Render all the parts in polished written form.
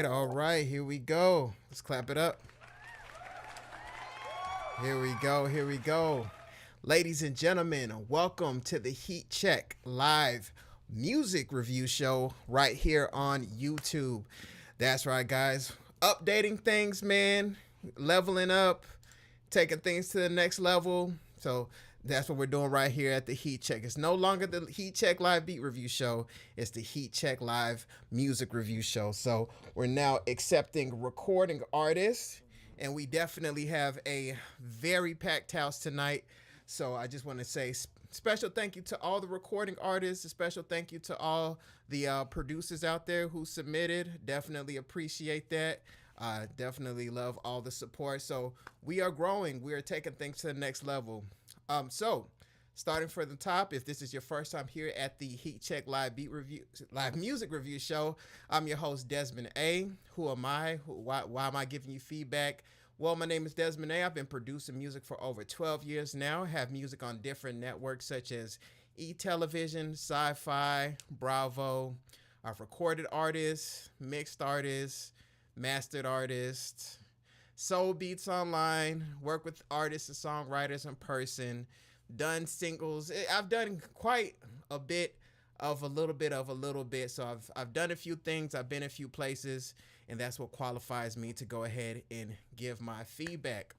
All right. Here we go. Let's clap it up. Here we go. Ladies and gentlemen, welcome to the Heat Check live music review show right here on YouTube. That's right, guys. Updating things, man. Leveling up, taking things to the next level. So that's what we're doing right here at the Heat Check. It's no longer the Heat Check Live Beat Review Show. It's the Heat Check Live Music Review Show. So we're now accepting recording artists, and we definitely have a very packed house tonight. So I just want to say special thank you to all the recording artists. A special thank you to all the producers out there who submitted. Definitely appreciate that. Definitely love all the support. So we are growing. We are taking things to the next level. So starting from the top, if this is your first time here at the Heat Check Live Music Review Show, I'm your host Desmond A. Who am I? Why am I giving you feedback? Well, my name is Desmond A. I've been producing music for over 12 years now. I have music on different networks such as eTelevision, Sci-Fi, Bravo. I've recorded artists, mixed artists, mastered artists, sold beats online, worked with artists and songwriters in person, done singles. I've done quite a bit of a little bit. So I've done a few things. I've been a few places, and that's what qualifies me to go ahead and give my feedback.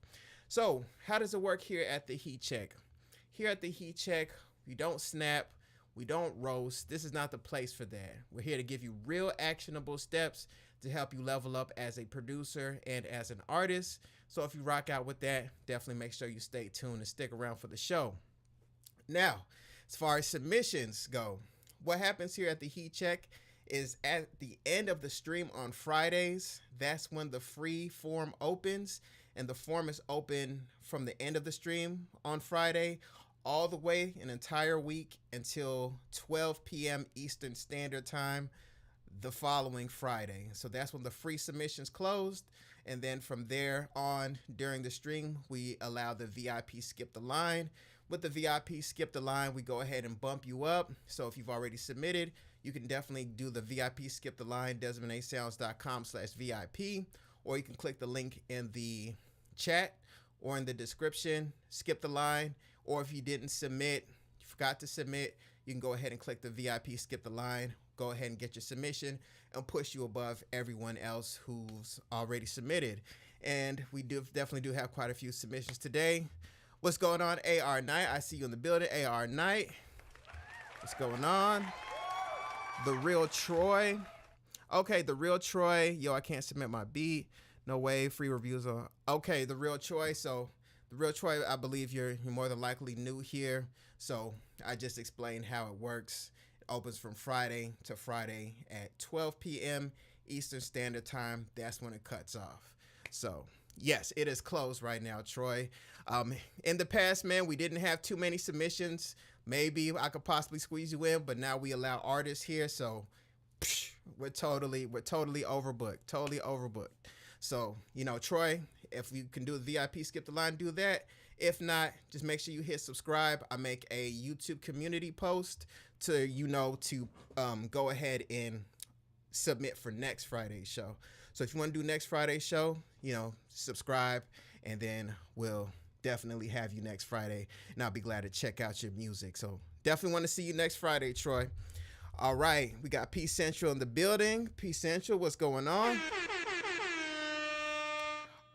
So how does it work here at the Heat Check? Here at the Heat Check, we don't snap. We don't roast. This is not the place for that. We're here to give you real actionable steps to help you level up as a producer and as an artist. So if you rock out with that, definitely make sure you stay tuned and stick around for the show. Now, as far as submissions go, what happens here at the Heat Check is at the end of the stream on Fridays, that's when the free form opens, and the form is open from the end of the stream on Friday all the way an entire week until 12 p.m. Eastern Standard Time the following Friday. So that's when the free submissions closed. And then from there on during the stream, we allow the VIP skip the line. With the VIP skip the line, we go ahead and bump you up. So if you've already submitted, you can definitely do the VIP skip the line, DesmondASounds.com/VIP, or you can click the link in the chat or in the description, skip the line. Or if you didn't submit, you forgot to submit, you can go ahead and click the VIP skip the line, go ahead and get your submission and push you above everyone else who's already submitted. And we definitely do have quite a few submissions today. What's going on, AR Knight? I see you in the building, AR Knight. What's going on? The Real Troy. Okay, The Real Troy. Yo, I can't submit my beat. No way, free reviews are okay. The Real Troy. So The Real Troy, I believe you're more than likely new here. So I just explained how it works. Opens from Friday to Friday at 12 p.m. Eastern Standard Time. That's when it cuts off. So yes, it is closed right now, Troy. In the past, man, we didn't have too many submissions. Maybe I could possibly squeeze you in, but now we allow artists here, so we're totally overbooked, totally overbooked. So Troy, if you can do a VIP skip the line, do that. If not, just make sure you hit subscribe. I make a YouTube community post to go ahead and submit for next Friday's show. So if you want to do next Friday's show, subscribe, and then we'll definitely have you next Friday, and I'll be glad to check out your music. So definitely want to see you next Friday, Troy. All right, we got P Central in the building. P Central, what's going on?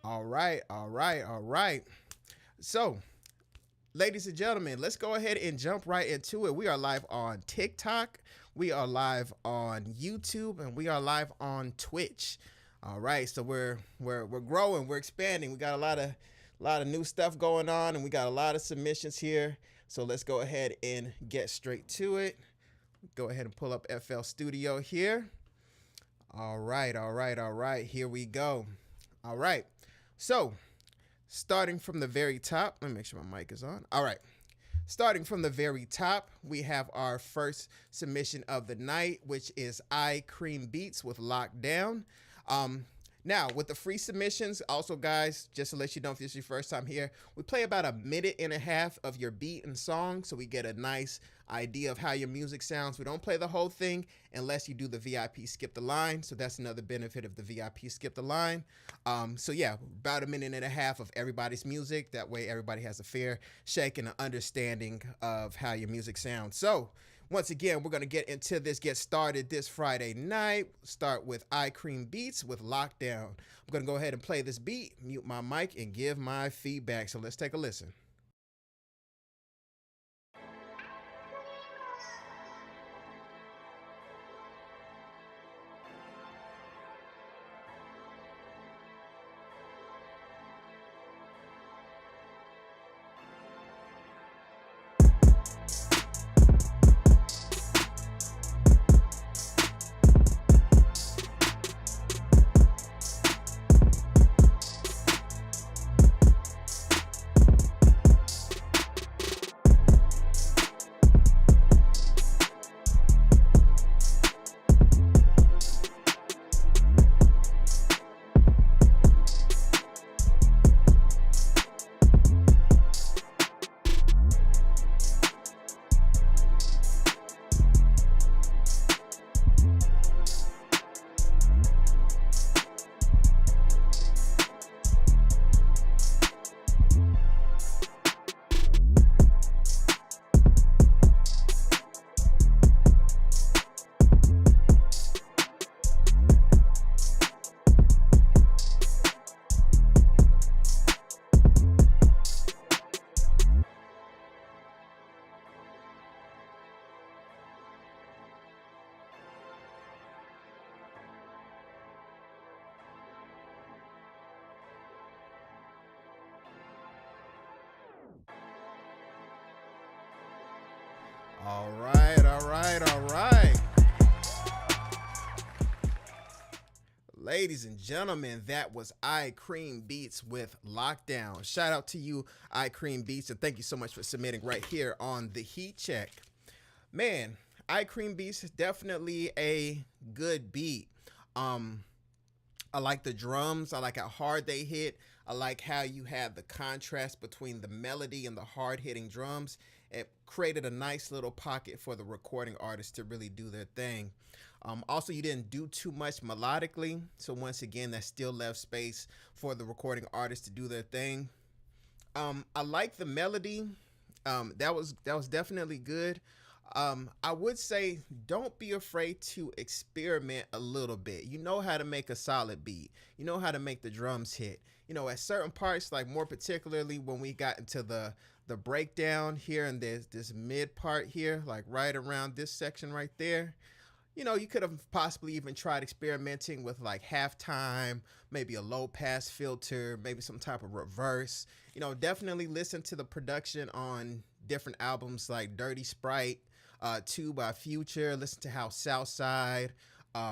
All right, all right, all right. So, ladies and gentlemen, let's go ahead and jump right into it. We are live on TikTok, we are live on YouTube, and we are live on Twitch. All right, so we're growing, we're expanding. We got a lot of new stuff going on, and we got a lot of submissions here. So let's go ahead and get straight to it. Go ahead and pull up FL Studio here. All right, all right, all right. Here we go. All right. So, starting from the very top, let me make sure my mic is on. All right. Starting from the very top, we have our first submission of the night, which is I Cream Beats with Lockdown. Now, with the free submissions, also, guys, just to let you know if this is your first time here, we play about a minute and a half of your beat and song, so we get a nice idea of how your music sounds. We don't play the whole thing unless you do the VIP skip the line, so that's another benefit of the VIP skip the line. So yeah, about a minute and a half of everybody's music. That way everybody has a fair shake and an understanding of how your music sounds. So once again, we're going to get started this Friday night. Start with I Cream Beats with Lockdown. I'm going to go ahead and play this beat, mute my mic, and give my feedback. So let's take a listen. All right, all right, all right. Ladies and gentlemen, that was I Cream Beats with Lockdown. Shout out to you, I Cream Beats, and thank you so much for submitting right here on the Heat Check. Man, I Cream Beats is definitely a good beat. I like the drums. I like how hard they hit. I like how you have the contrast between the melody and the hard hitting drums. It created a nice little pocket for the recording artist to really do their thing. Also, you didn't do too much melodically. So once again, that still left space for the recording artist to do their thing. I like the melody. That was definitely good. I would say don't be afraid to experiment a little bit. You know how to make a solid beat. You know how to make the drums hit. At certain parts, like more particularly when we got into the breakdown here and there's this mid part here, like right around this section right there. You could have possibly even tried experimenting with like halftime, maybe a low pass filter, maybe some type of reverse. Definitely listen to the production on different albums like Dirty Sprite, 2 by Future. Listen to how Southside,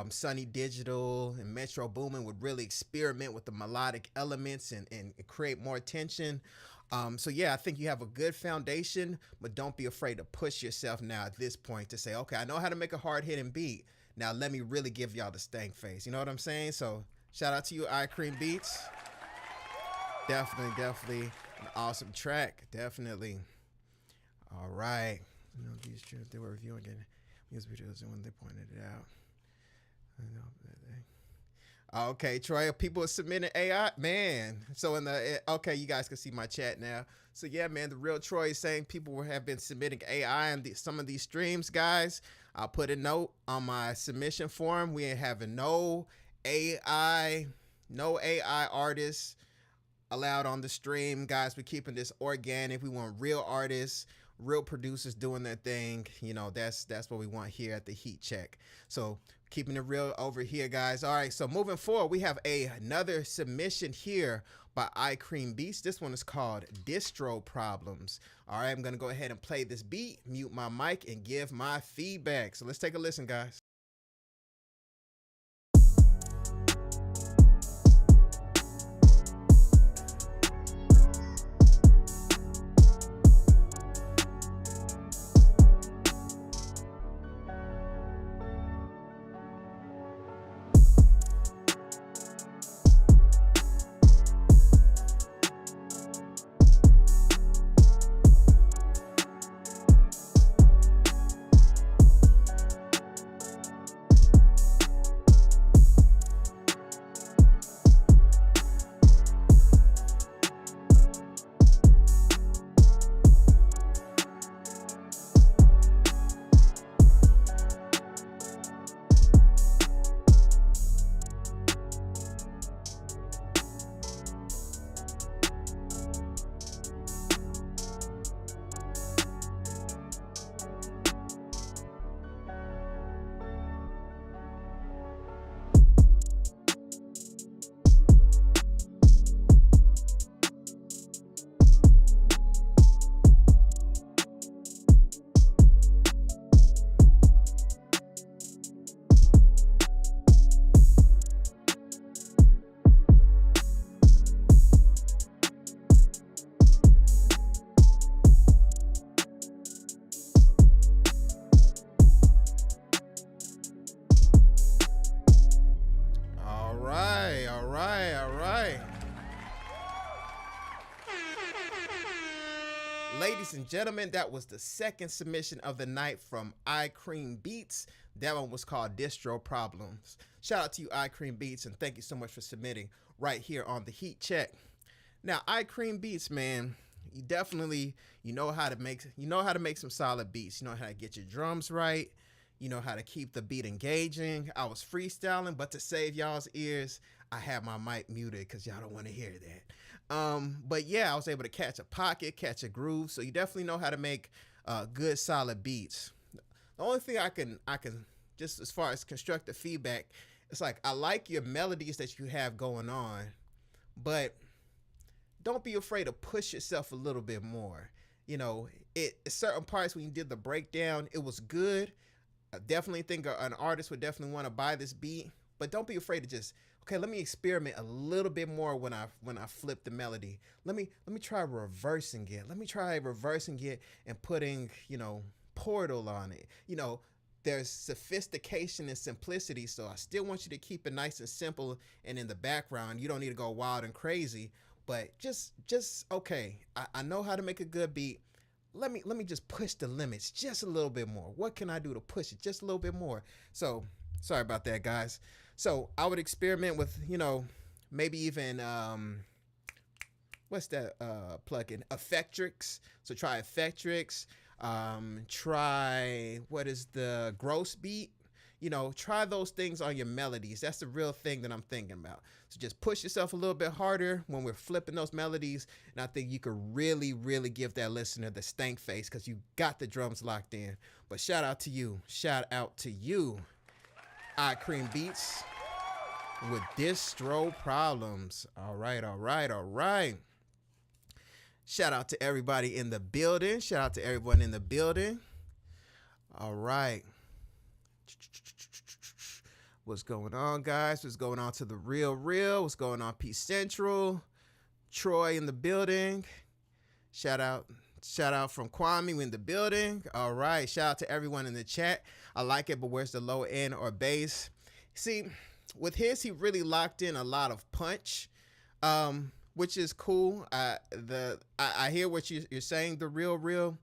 Sunny Digital and Metro Boomin would really experiment with the melodic elements and create more tension. So yeah, I think you have a good foundation, but don't be afraid to push yourself now at this point to say, okay, I know how to make a hard hitting beat. Now let me really give y'all the stank face. You know what I'm saying? So shout out to you, iCream Beats. Definitely an awesome track. Definitely. All right. You know, these trips they were reviewing it. Music videos and when they pointed it out. Okay, Troy, people are submitting AI, man. So okay, you guys can see my chat now. So yeah, man, the real Troy is saying people have been submitting AI on some of these streams, guys. I'll put a note on my submission form. We ain't having no AI artists allowed on the stream, guys. We're keeping this organic. We want real artists, real producers doing their thing. You know, that's what we want here at the Heat Check. So keeping it real over here, guys. All right, so moving forward, we have another submission here by iCream Beats. This one is called Distro Problems. All right, I'm gonna go ahead and play this beat, mute my mic, and give my feedback. So let's take a listen, guys. Ladies and gentlemen, that was the second submission of the night from iCream Beats. That one was called Distro Problems. Shout out to you, iCream Beats, and thank you so much for submitting right here on the Heat Check. Now, iCream Beats, man, you definitely you know how to make some solid beats. You know how to get your drums right. You know how to keep the beat engaging. I was freestyling, but to save y'all's ears, I had my mic muted because y'all don't want to hear that. But yeah, I was able to catch a pocket, catch a groove. So you definitely know how to make good, solid beats. The only thing I can just as far as constructive feedback, it's like I like your melodies that you have going on, but don't be afraid to push yourself a little bit more. You know, certain parts when you did the breakdown, it was good. I definitely think an artist would definitely want to buy this beat, but don't be afraid to just, okay, let me experiment a little bit more when I flip the melody. Let me try reversing it. Let me try reversing it and putting, you know, Portal on it. You know, there's sophistication and simplicity, so I still want you to keep it nice and simple and in the background. You don't need to go wild and crazy, but just okay, I know how to make a good beat. Let me just push the limits just a little bit more. What can I do to push it just a little bit more? So sorry about that, guys. So I would experiment with, you know, maybe even what's that plugin? Effectrix. So try Effectrix. Try what is the gross beat? You know, try those things on your melodies. That's the real thing that I'm thinking about. So just push yourself a little bit harder when we're flipping those melodies. And I think you could really, really give that listener the stank face because you got the drums locked in. But shout out to you. Shout out to you, iCream Beats, with Distro Problems. All right. Shout out to everybody in the building. Shout out to everyone in the building. All right. What's going on, guys? What's going on to the Real Real? What's going on, Peace Central? Troy in the building. Shout out. Shout out from Kwame in the building. All right. Shout out to everyone in the chat. I like it, but where's the low end or bass? See, with his, he really locked in a lot of punch, which is cool. I hear what you're saying, the Real Real.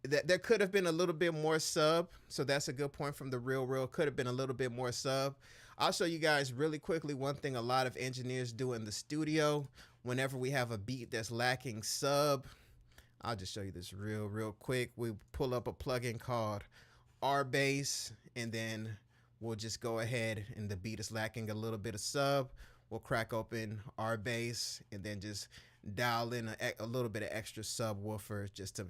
That there could have been a little bit more sub, so that's a good point from the Real Real. Could have been a little bit more sub. I'll show you guys really quickly one thing a lot of engineers do in the studio whenever we have a beat that's lacking sub. I'll just show you this real quick. We pull up a plugin called RBass, and then we'll just go ahead, and the beat is lacking a little bit of sub. We'll crack open RBass and then just dial in a little bit of extra subwoofer just to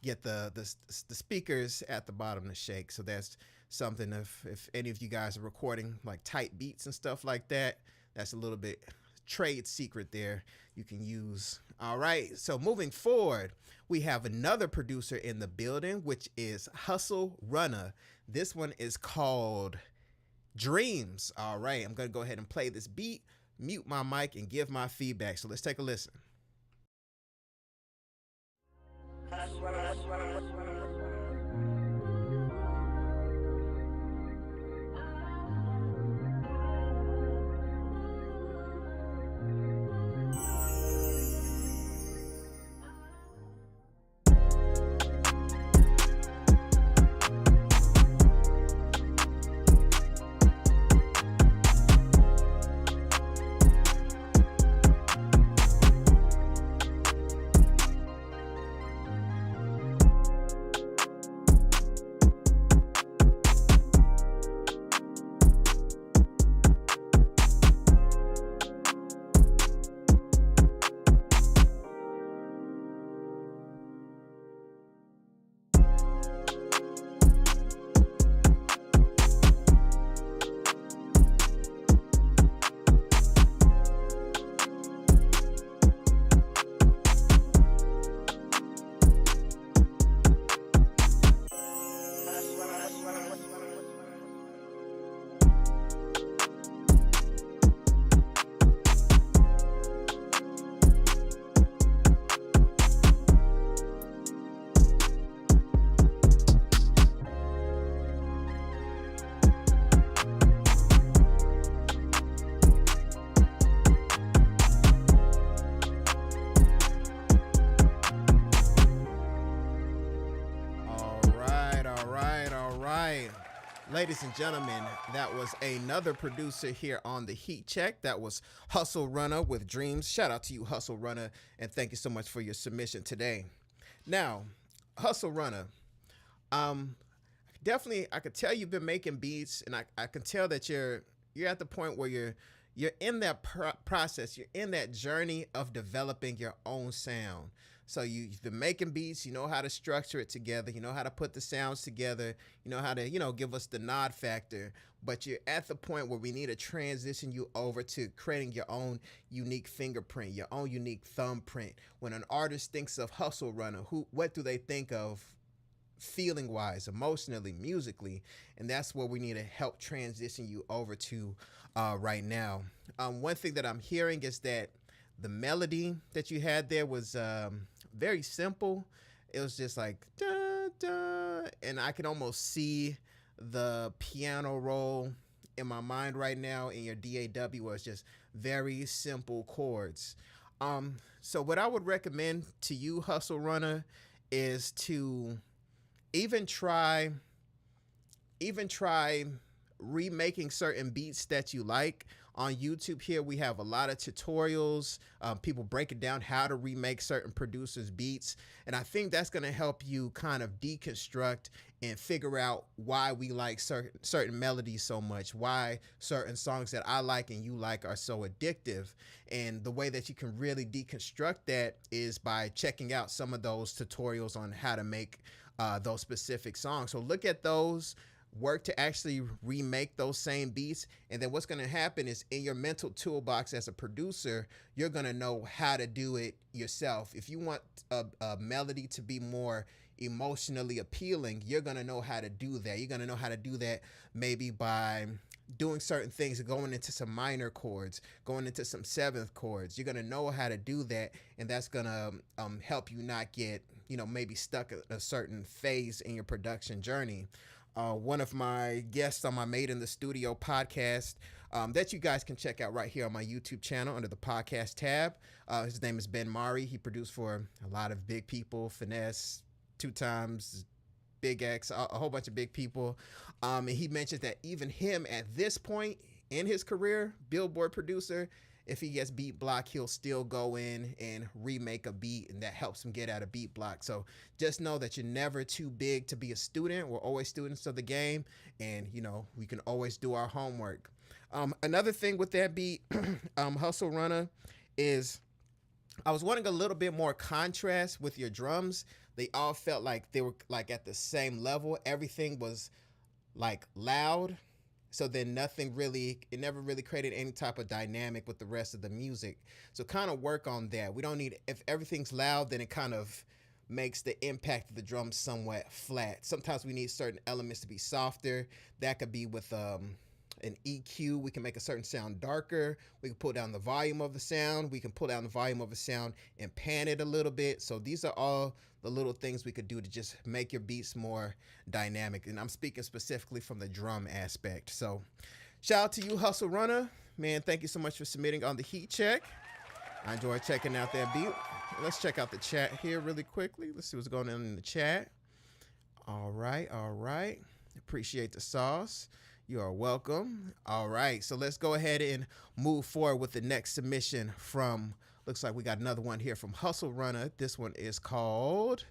get the speakers at the bottom to shake. So that's something, if any of you guys are recording like tight beats and stuff like that, that's a little bit trade secret there you can use. All right, so moving forward, we have another producer in the building, which is Hustle Runner. This one is called Dreams. All right, I'm gonna go ahead and play this beat, mute my mic, and give my feedback. So let's take a listen. Ladies and gentlemen, that was another producer here on the Heat Check. That was Hustle Runner with Dreams. Shout out to you, Hustle Runner, and thank you so much for your submission today. Now, Hustle Runner, definitely, I could tell you've been making beats, and I can tell that you're at the point where you're in that process. You're in that journey of developing your own sound. So you've been making beats, you know how to structure it together, you know how to put the sounds together, you know how to, give us the nod factor, but you're at the point where we need to transition you over to creating your own unique fingerprint, your own unique thumbprint. When an artist thinks of Hustle Runner, what do they think of feeling wise, emotionally, musically? And that's where we need to help transition you over to right now. One thing that I'm hearing is that the melody that you had there was very simple. It was just like da, da, and I can almost see the piano roll in my mind right now in your DAW, where it's just very simple chords. So what I would recommend to you, Hustle Runner, is to even try remaking certain beats that you like. On YouTube here, we have a lot of tutorials, people breaking down how to remake certain producers' beats. And I think that's going to help you kind of deconstruct and figure out why we like certain melodies so much, why certain songs that I like and you like are so addictive. And the way that you can really deconstruct that is by checking out some of those tutorials on how to make those specific songs. So look at those, work to actually remake those same beats, and then what's going to happen is in your mental toolbox as a producer, you're going to know how to do it yourself. If you want a melody to be more emotionally appealing, you're going to know how to do that. You're going to know how to do that maybe by doing certain things, going into some minor chords, going into some seventh chords. You're gonna know how to do that, and that's gonna help you not get, maybe stuck at a certain phase in your production journey. One of my guests on my Made in the Studio podcast, that you guys can check out right here on my YouTube channel under the podcast tab. His name is Ben Mari. He produced for a lot of big people, Finesse, Two Times, Big X, a whole bunch of big people. And he mentioned that even him at this point in his career, Billboard producer, if he gets beat block, he'll still go in and remake a beat, and that helps him get out of beat block. So just know that you're never too big to be a student. We're always students of the game, and we can always do our homework. Another thing with that beat, Hustle Runner, is I was wanting a little bit more contrast with your drums. They all felt like they were like at the same level. Everything was like loud. So then it never really created any type of dynamic with the rest of the music. So kind of work on that. We don't need, if everything's loud, then it kind of makes the impact of the drums somewhat flat. Sometimes we need certain elements to be softer. That could be with an EQ. We can make a certain sound darker. We can pull down the volume of the sound. We can pull down the volume of a sound and pan it a little bit. So these are all the little things we could do to just make your beats more dynamic. And I'm speaking specifically from the drum aspect. So shout out to you, Hustle Runner. Man, thank you so much for submitting on the Heat Check. I enjoyed checking out that beat. Let's check out the chat here really quickly. Let's see what's going on in the chat. All right. Appreciate the sauce. You are welcome. All right, so let's go ahead and move forward with the next submission from, looks like we got another one here from Hustle Runner. This one is called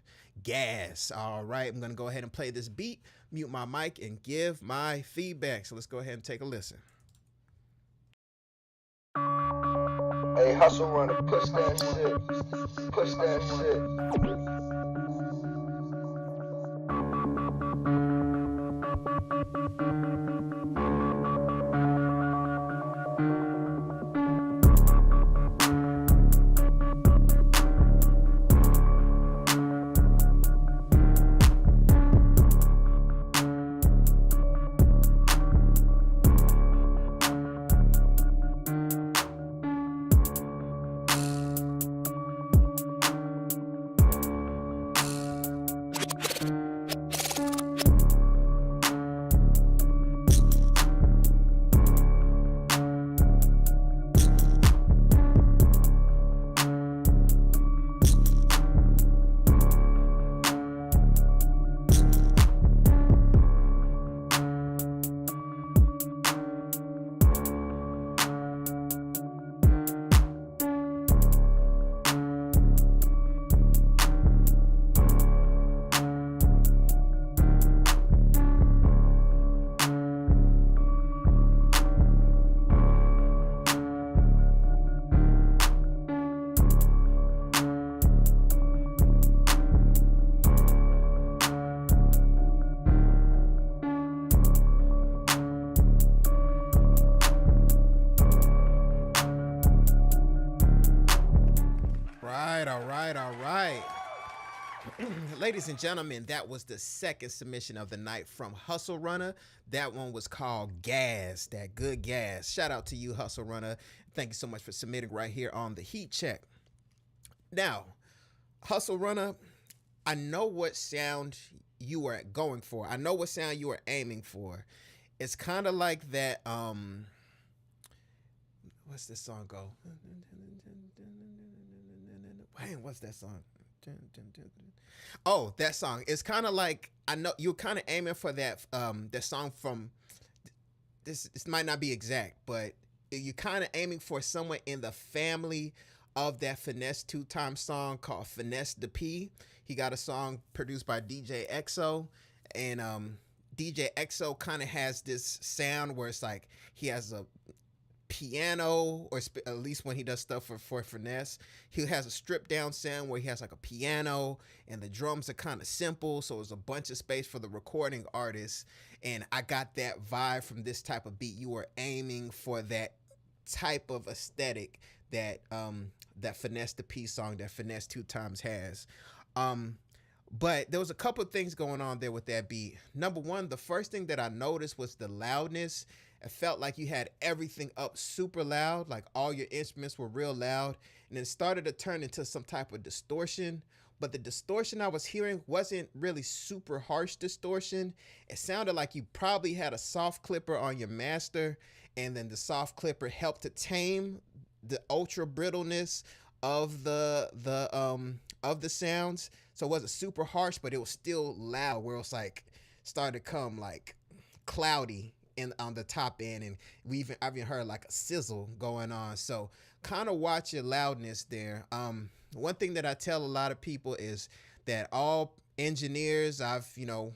Gas. All right, I'm gonna go ahead and play this beat, mute my mic, and give my feedback. So let's go ahead and take a listen. Hey, Hustle Runner, push that shit. Push that shit. Ladies and gentlemen, that was the second submission of the night from Hustle Runner. That one was called Gas, that good gas. Shout out to you, Hustle Runner. Thank you so much for submitting right here on the Heat Check. Now, Hustle Runner, I know what sound you are going for. I know what sound you are aiming for. It's kind of like that, what's this song go? Man, what's that song? Oh, that song. It's kind of like, I know you're kind of aiming for that song from this might not be exact, but you're kind of aiming for someone in the family of that Finesse Two Times song called Finesse the P. He got a song produced by DJ EXO, and DJ EXO kind of has this sound where it's like he has a piano, or at least when he does stuff for Finesse, he has a stripped down sound where he has like a piano and the drums are kind of simple, so there's a bunch of space for the recording artist. And I got that vibe from this type of beat. You were aiming for that type of aesthetic that that Finesse the P song, that Finesse Two Times has. But there was a couple of things going on there with that beat. Number one, the first thing that I noticed was the loudness it felt like you had everything up super loud, like all your instruments were real loud, and it started to turn into some type of distortion. But the distortion I was hearing wasn't really super harsh distortion. It sounded like you probably had a soft clipper on your master, and then the soft clipper helped to tame the ultra brittleness of the sounds. So it wasn't super harsh, but it was still loud, where it was like started to come like cloudy in on the top end, and I've even heard like a sizzle going on. So kind of watch your loudness there. One thing that I tell a lot of people is that all engineers, I've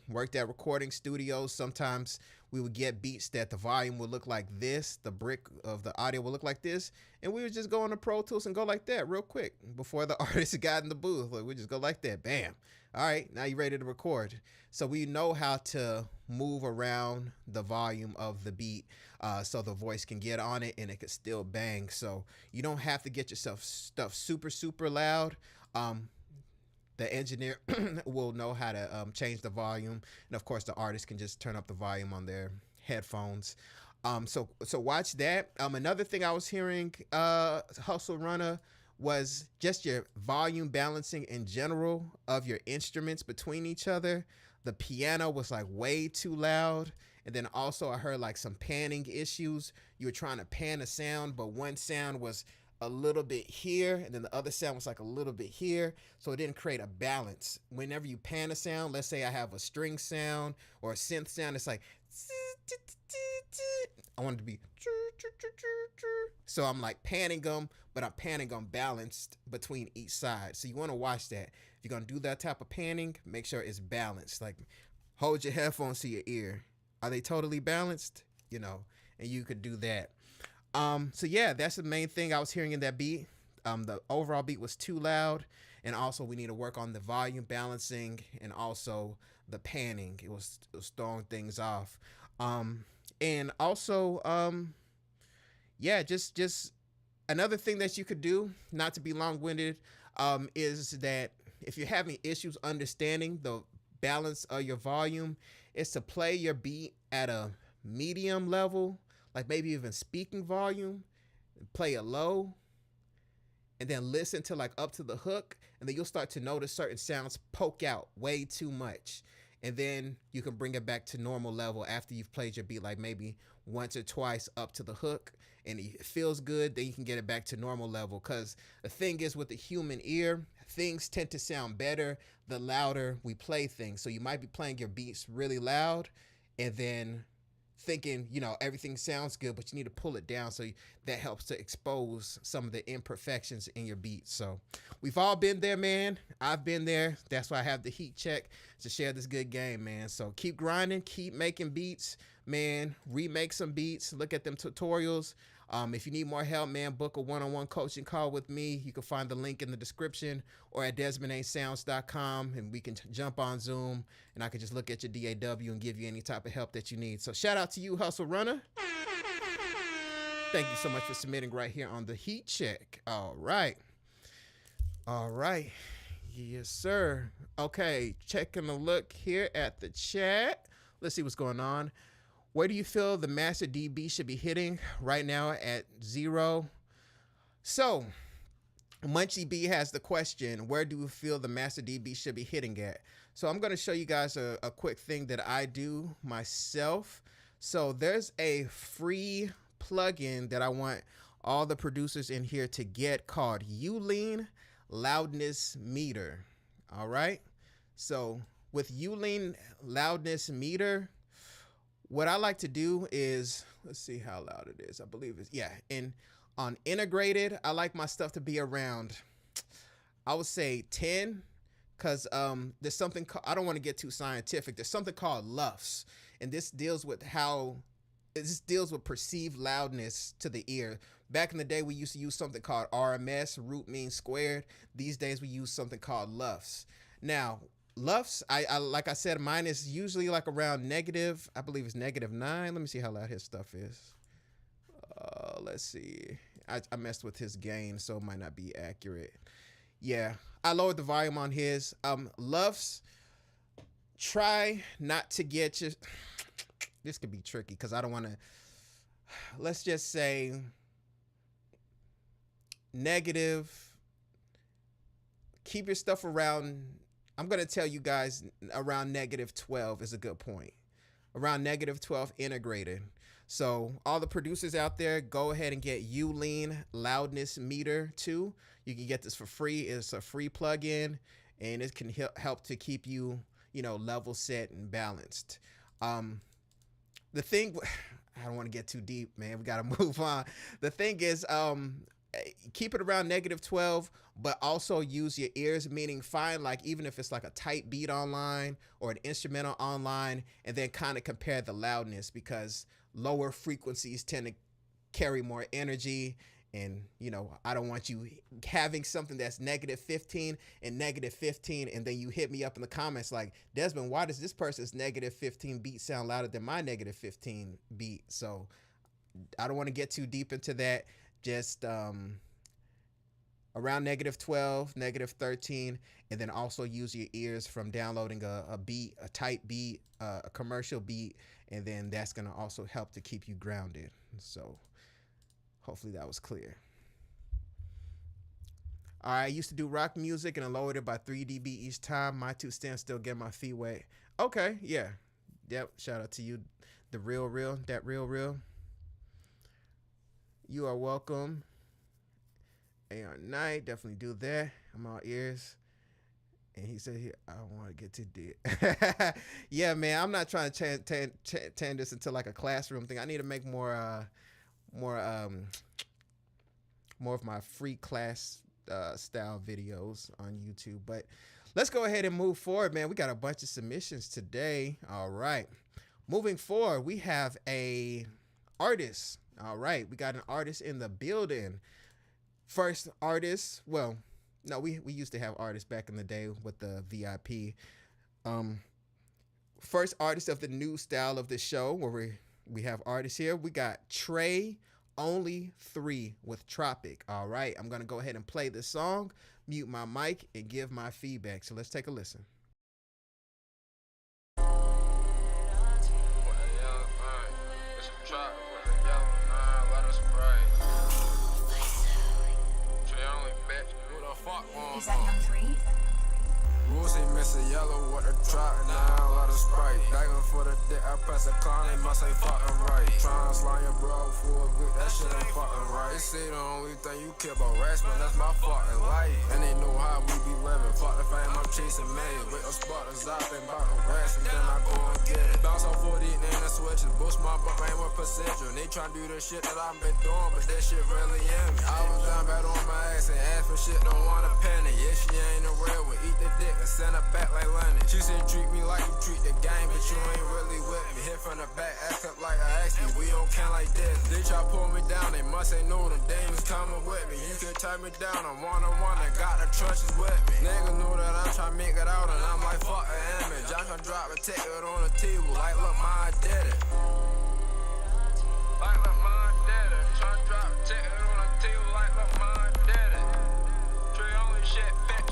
worked at recording studios, sometimes we would get beats that the volume would look like this, the brick of the audio would look like this, and we would just go into Pro Tools and go like that real quick before the artist got in the booth. Like, we just go like that, bam. All right, now you're ready to record. So we know how to move around the volume of the beat, so the voice can get on it and it can still bang. So you don't have to get yourself stuff super, super loud. The engineer will know how to change the volume, and of course the artist can just turn up the volume on their headphones. So watch that. Another thing I was hearing, Hustle Runner, was just your volume balancing in general of your instruments between each other. The piano was like way too loud. And then also I heard like some panning issues. You were trying to pan a sound, but one sound was a little bit here, and then the other sound was like a little bit here, so it didn't create a balance. Whenever you pan a sound, let's say I have a string sound or a synth sound, it's like I want it to be, so I'm like panning them, but I'm panning them balanced between each side. So you want to watch that. If you're gonna do that type of panning, make sure it's balanced. Like, hold your headphones to your ear. Are they totally balanced? And you could do that. So yeah, that's the main thing I was hearing in that beat. The overall beat was too loud, and also we need to work on the volume balancing and also the panning. It was throwing things off. And also, yeah, just another thing that you could do, not to be long-winded, is that if you're having issues understanding the balance of your volume, is to play your beat at a medium level, like maybe even speaking volume, play it low, and then listen to like up to the hook, and then you'll start to notice certain sounds poke out way too much. And then you can bring it back to normal level after you've played your beat like maybe once or twice up to the hook, and it feels good, then you can get it back to normal level. Because the thing is, with the human ear, things tend to sound better the louder we play things. So you might be playing your beats really loud and then thinking, everything sounds good, but you need to pull it down, so that helps to expose some of the imperfections in your beats. So we've all been there, man. I've been there. That's why I have the Heat Check, to share this good game, man. So keep grinding, keep making beats, man. Remake some beats, look at them tutorials. If you need more help, man, book a one-on-one coaching call with me. You can find the link in the description or at DesmondASounds.com, and we can jump on Zoom, and I can just look at your DAW and give you any type of help that you need. So shout out to you, Hustle Runner. Thank you so much for submitting right here on the Heat Check. All right. Yes, sir. Okay, checking a look here at the chat. Let's see what's going on. Where do you feel the Master DB should be hitting right now at 0? So, Munchie B has the question, where do you feel the Master DB should be hitting at? So I'm going to show you guys a quick thing that I do myself. So there's a free plugin that I want all the producers in here to get called Ulean Loudness Meter. All right. So with Ulean Loudness Meter, what I like to do is, let's see how loud it is. I believe it's, yeah. And on integrated, I like my stuff to be around, I would say 10, because there's something, I don't want to get too scientific. There's something called LUFS, and this deals with perceived loudness to the ear. Back in the day, we used to use something called RMS, root mean squared. These days, we use something called LUFS. Now, LUFS, I like I said, mine is usually like around negative, I believe it's -9. Let me see how loud his stuff is. Let's see. I messed with his gain, so it might not be accurate. Yeah, I lowered the volume on his. LUFS, try not to get this could be tricky because I don't want to let's just say negative. Keep your stuff around. I'm going to tell you guys around negative 12 is a good point. Around negative 12 integrated. So all the producers out there, go ahead and get Ulean Loudness Meter 2. You can get this for free. It's a free plugin, and it can help to keep you, level set and balanced. The thing, I don't want to get too deep, man. We got to move on. The thing is, keep it around negative 12, but also use your ears, meaning find, like, even if it's like a tight beat online or an instrumental online, and then kind of compare the loudness, because lower frequencies tend to carry more energy. And I don't want you having something that's negative 15 and negative 15, and then you hit me up in the comments like, Desmond, why does this person's negative 15 beat sound louder than my negative 15 beat? So I don't want to get too deep into that. Just around negative 12, negative 13, and then also use your ears from downloading a beat, a tight beat, a commercial beat, and then that's going to also help to keep you grounded. So hopefully that was clear. All right, I used to do rock music and I lowered it by 3 dB each time. My 2 cents still get my feet wet. Okay, yeah. Yep, shout out to you, the real, that real. You are welcome. AR Knight, definitely do that. I'm all ears. And he said, I don't want to get too deep. Yeah, man, I'm not trying to turn this into like a classroom thing. I need to make more of my free class style videos on YouTube. But let's go ahead and move forward, man. We got a bunch of submissions today. All right. Moving forward, we have a artist. All right, we got an artist in the building. First artist, well, no, we used to have artists back in the day with the VIP. First artist of the new style of the show, where we have artists here. We got Trey Only 3 with Tropic. All right, I'm gonna go ahead and play this song, mute my mic, and give my feedback. So let's take a listen. Is that young 3? Rules ain't missing yellow, what a trot, now a lot of Sprite. Begging for the dick, I press a clown, they must ain't fucking right. Trying to slime your bro for a grip, that shit ain't fucking right. They say the only thing you care about rats, man, that's my fucking life. And they know how we be living, fuck the fame, I'm chasing millions. Wait a spot to zop and bout the rest, and then I go and get it. Bounce on 40, name the switches, boost my butt, ain't with precision. They tryna do the shit that I've been doing, but that shit really in me. I was down bad on my ass and asked for shit, don't want a penny. Yeah, she ain't a real one, eat the dick and send her back like Lenny. She said treat me like you treat the game, but you ain't really with me. Hit from the back, act up like I asked you. We don't count like this. They try pull me down, they must ain't know them demons coming with me. You can tie me down, I'm one-on-one and got the trenches with me. Niggas know that I'm trying to make it out and I'm like fuck the image. I can drop a ticket on the table like look ma I did it. Like look ma I did it. Try to drop a ticket on the table like look ma I did it. Trey only shit bitch.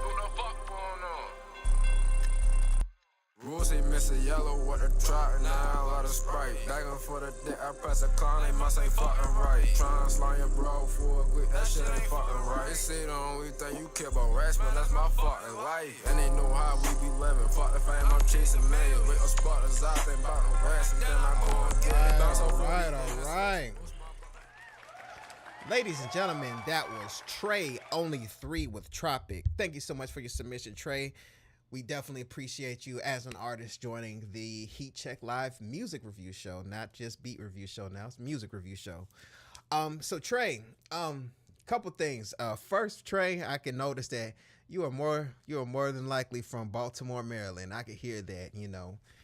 What the fuck going on? Rules ain't missing yellow, what a trot, now a lot of Sprite. Begging for the dick, I press a clown, they must ain't fucking right. Trying to slime your bro for a grip, that shit ain't fucking right. They say the only thing you care about rats, man, that's my fucking life. And they know how we be living, fuck the fame, I'm chasing millions. Wait a spot to zop and bout the rest, and then I go and get it. All right. Ladies and gentlemen, that was Trey Only 3 with Tropic. Thank you so much for your submission, Trey. We definitely appreciate you as an artist joining the Heat Check Live music review show, not just beat review show now, it's music review show. So Trey, couple things. First, Trey, I can notice that you are more than likely from Baltimore, Maryland. I can hear that,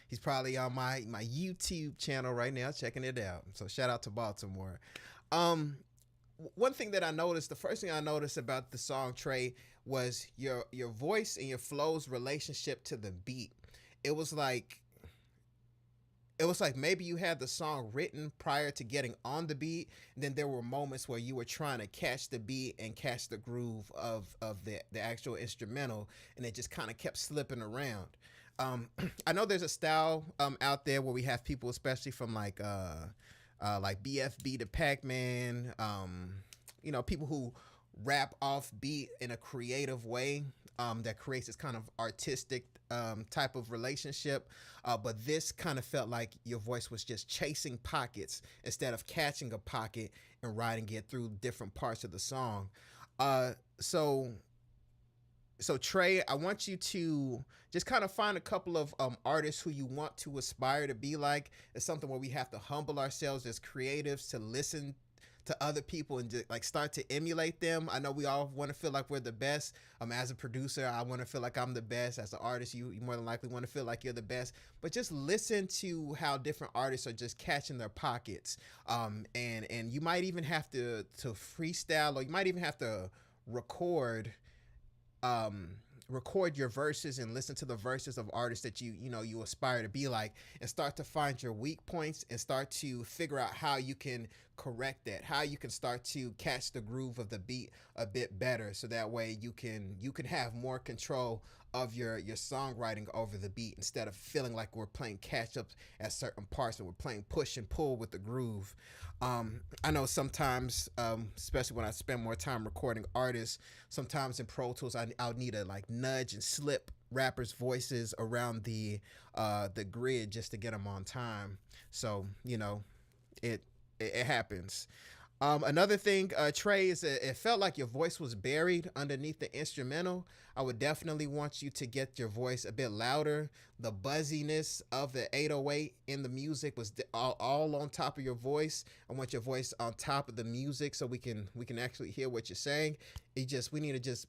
He's probably on my YouTube channel right now checking it out. So shout out to Baltimore. One thing that I noticed, the first thing I noticed about the song, Trey, was your voice and your flow's relationship to the beat. It was like maybe you had the song written prior to getting on the beat, and then there were moments where you were trying to catch the beat and catch the groove of the actual instrumental, and it just kind of kept slipping around. I know there's a style out there where we have people, especially from like like BFB the Pac-Man, people who rap off beat in a creative way, that creates this kind of artistic type of relationship. But this kind of felt like your voice was just chasing pockets instead of catching a pocket and riding it through different parts of the song. So Trey, I want you to just kind of find a couple of artists who you want to aspire to be like. It's something where we have to humble ourselves as creatives to listen to other people and just like start to emulate them. I know we all want to feel like we're the best. As a producer, I want to feel like I'm the best. As an artist, you more than likely want to feel like you're the best. But just listen to how different artists are just catching their pockets. And you might even have to freestyle, or you might even have to record your verses and listen to the verses of artists that you aspire to be like, and start to find your weak points and start to figure out how you can correct that, how you can start to catch the groove of the beat a bit better, so that way you can have more control of your songwriting over the beat, instead of feeling like we're playing catch up at certain parts and we're playing push and pull with the groove. I know sometimes, especially when I spend more time recording artists, sometimes in Pro Tools I'll need to like nudge and slip rappers' voices around the grid just to get them on time. So it happens. Another thing, Trey, is it felt like your voice was buried underneath the instrumental. I would definitely want you to get your voice a bit louder. The buzziness of the 808 in the music was all on top of your voice. I want your voice on top of the music so we can actually hear what you're saying. We need to just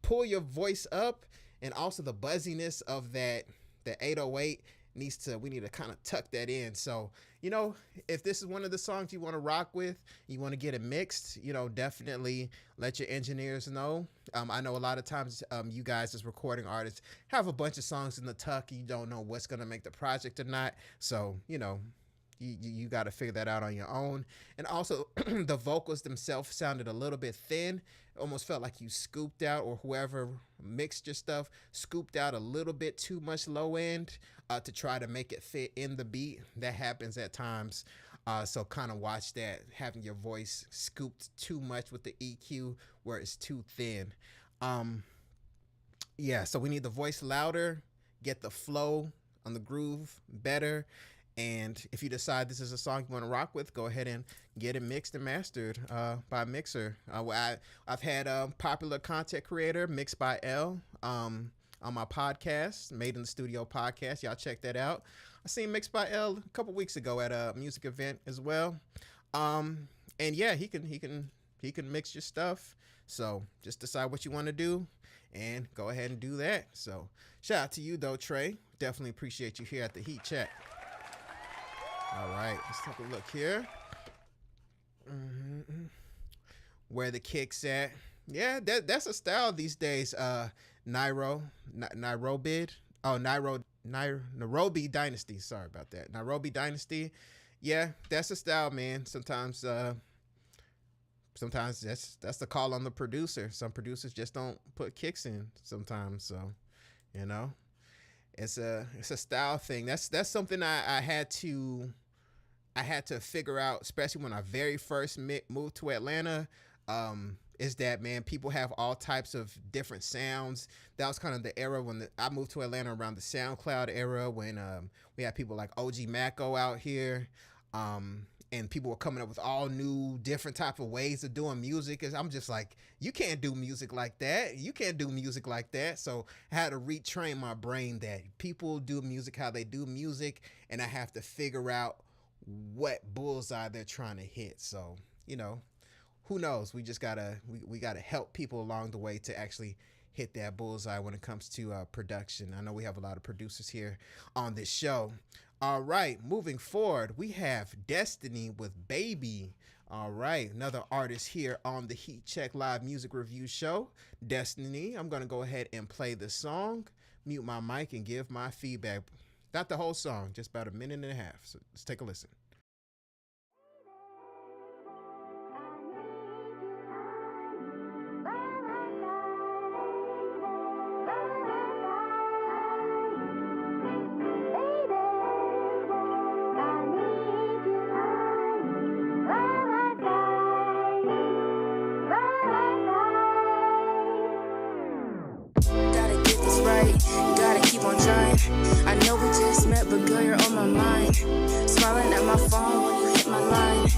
pull your voice up, and also the buzziness of the 808 we need to kind of tuck that in. So, if this is one of the songs you want to rock with, you want to get it mixed, definitely let your engineers know. I know a lot of times you guys as recording artists have a bunch of songs in the tuck. You don't know what's going to make the project or not. So, you got to figure that out on your own. And also the vocals themselves sounded a little bit thin. It almost felt like you scooped out, or whoever mixed your stuff scooped out a little bit too much low end to try to make it fit in the beat. That happens at times. So kind of watch that, having your voice scooped too much with the EQ where it's too thin. So we need the voice louder, get the flow on the groove better. And if you decide this is a song you want to rock with, go ahead and get it mixed and mastered by a mixer. I've had a popular content creator, Mixed by L, on my podcast, Made in the Studio podcast. Y'all check that out. I seen Mixed by L a couple weeks ago at a music event as well. And yeah, he can mix your stuff. So just decide what you want to do and go ahead and do that. So shout out to you though, Trey. Definitely appreciate you here at the Heat Check. All right, let's take a look here. Where the kick's at. Yeah, that's a style these days. Nairobi Dynasty. Sorry about that. Nairobi Dynasty. Yeah, that's a style, man. Sometimes that's the call on the producer. Some producers just don't put kicks in sometimes. So, it's a style thing. That's something I had to figure out, especially when I very first moved to Atlanta. Is that, man, people have all types of different sounds. That was kind of the era when I moved to Atlanta, around the SoundCloud era, when we had people like OG Maco out here. And people were coming up with all new different type of ways of doing music. And I'm just like, you can't do music like that. You can't do music like that. So I had to retrain my brain that people do music how they do music, and I have to figure out what bullseye they're trying to hit. So, who knows? We just gotta help people along the way to actually hit that bullseye when it comes to production. I know we have a lot of producers here on this show. All right, moving forward, we have Destiny with Baby. All right, another artist here on the Heat Check Live Music Review Show. Destiny, I'm going to go ahead and play the song, mute my mic, and give my feedback. Not the whole song, just about a minute and a half. So let's take a listen. way. Gotta keep on trying. I know we just met, but girl, you're on my mind. Smiling at my phone when you hit my line.